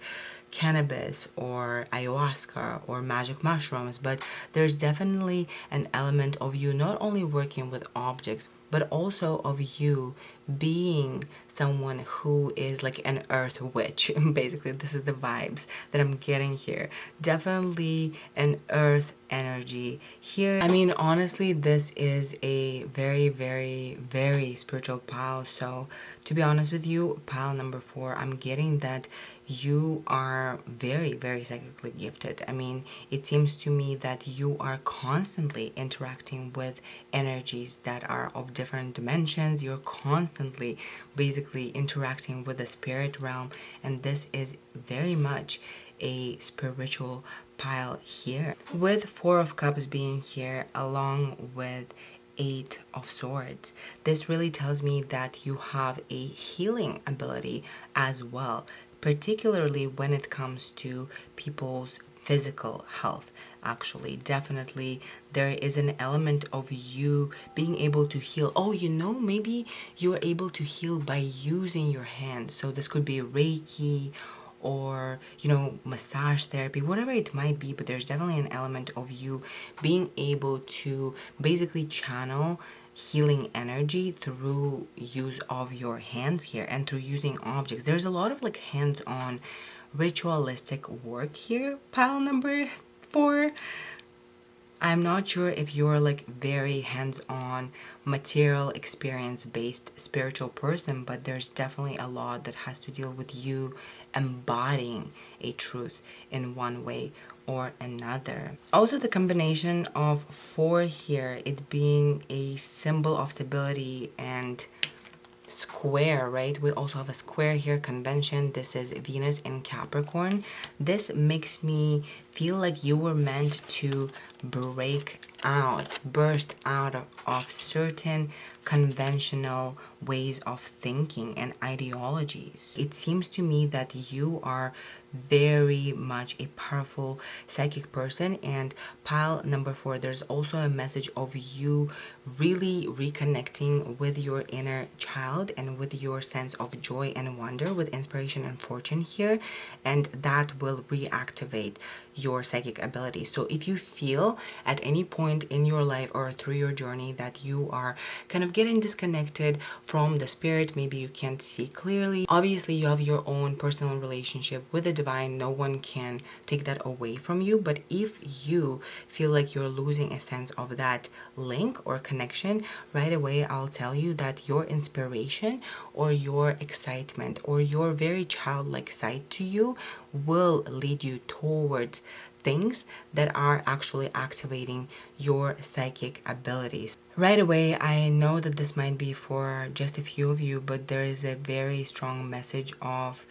cannabis or ayahuasca or magic mushrooms, but there's definitely an element of you not only working with objects, but also of you being someone who is like an earth witch. Basically, this is the vibes that I'm getting here. Definitely an earth energy here. I mean, honestly, this is a very, very, very spiritual pile. So to be honest with you, pile number 4, I'm getting that you are very, very psychically gifted. I mean, it seems to me that you are constantly interacting with energies that are of different dimensions. You're constantly basically interacting with the spirit realm, and this is very much a spiritual pile here, with 4 of Cups being here along with 8 of Swords. This really tells me that you have a healing ability as well, particularly when it comes to people's physical health. Actually, definitely there is an element of you being able to heal. Oh, maybe you're able to heal by using your hands. So this could be Reiki or massage therapy, whatever it might be, but there's definitely an element of you being able to basically channel healing energy through use of your hands here and through using objects. There's a lot of like hands-on ritualistic work here, pile number 4. I'm not sure if you're like very hands-on, material experience based spiritual person, but there's definitely a lot that has to deal with you embodying a truth in one way or another. Also, the combination of 4 here, it being a symbol of stability and square, right? We also have a square here, convention. This is Venus in Capricorn. This makes me feel like you were meant to burst out of certain conventional ways of thinking and ideologies. It seems to me that you are very much a powerful psychic person. And pile number 4, there's also a message of you really reconnecting with your inner child and with your sense of joy and wonder, with inspiration and fortune here, and that will reactivate your psychic ability. So if you feel at any point in your life or through your journey that you are kind of getting disconnected from the spirit, maybe you can't see clearly, obviously you have your own personal relationship with the divine. No one can take that away from you. But if you feel like you're losing a sense of that link or connection, right away I'll tell you that your inspiration or your excitement or your very childlike side to you will lead you towards things that are actually activating your psychic abilities. Right away, I know that this might be for just a few of you, but there is a very strong message of,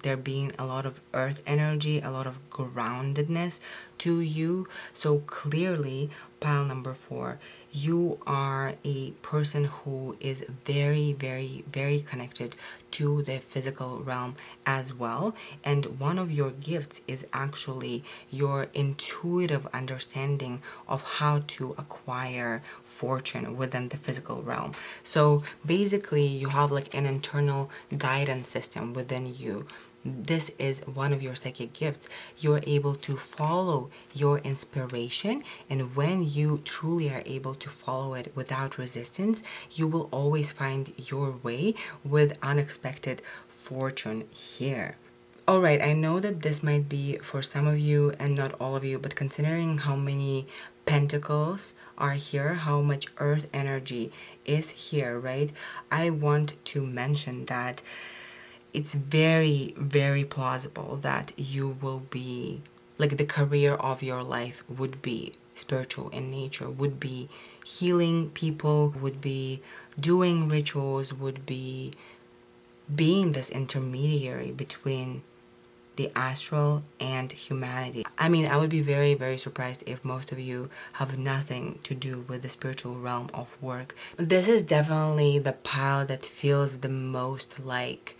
there being a lot of earth energy, a lot of groundedness to you. So clearly, pile number 4, you are a person who is very, very, very connected to the physical realm as well. And one of your gifts is actually your intuitive understanding of how to acquire fortune within the physical realm. So basically, you have like an internal guidance system within you. This is one of your psychic gifts. You're able to follow your inspiration, and when you truly are able to follow it without resistance, you will always find your way with unexpected fortune here. All right, I know that this might be for some of you and not all of you, but considering how many pentacles are here, how much earth energy is here, right? I want to mention that it's very, very plausible that you will be, like, the career of your life would be spiritual in nature, would be healing people, would be doing rituals, would be being this intermediary between the astral and humanity. I mean, I would be very, very surprised if most of you have nothing to do with the spiritual realm of work. This is definitely the pile that feels the most like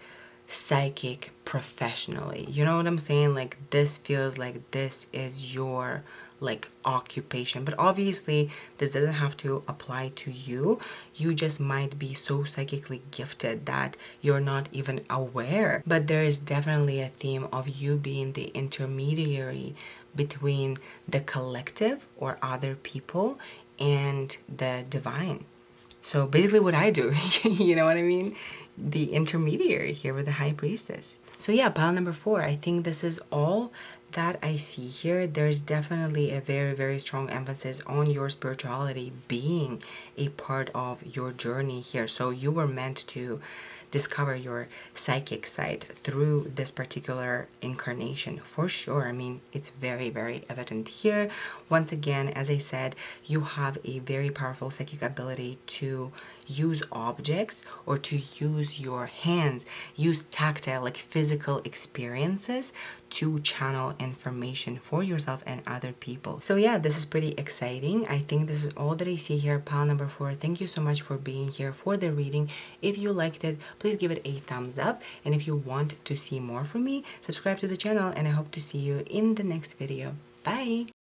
psychic professionally. You know what I'm saying? Like, this feels like this is your like occupation, but obviously this doesn't have to apply to you. You just might be so psychically gifted that you're not even aware. But there is definitely a theme of you being the intermediary between the collective or other people and the divine. So basically what I do, you know what I mean? The intermediary here with the High Priestess. So yeah, pile number 4, I think this is all that I see here. There's definitely a very, very strong emphasis on your spirituality being a part of your journey here. So you were meant to discover your psychic side through this particular incarnation for sure. I mean, it's very, very evident here. Once again, as I said, you have a very powerful psychic ability to use objects or to use your hands, use tactile, like physical experiences to channel information for yourself and other people. So yeah, this is pretty exciting. I think this is all that I see here. Pile number 4, thank you so much for being here for the reading. If you liked it, please give it a thumbs up, and if you want to see more from me, subscribe to the channel, and I hope to see you in the next video. Bye.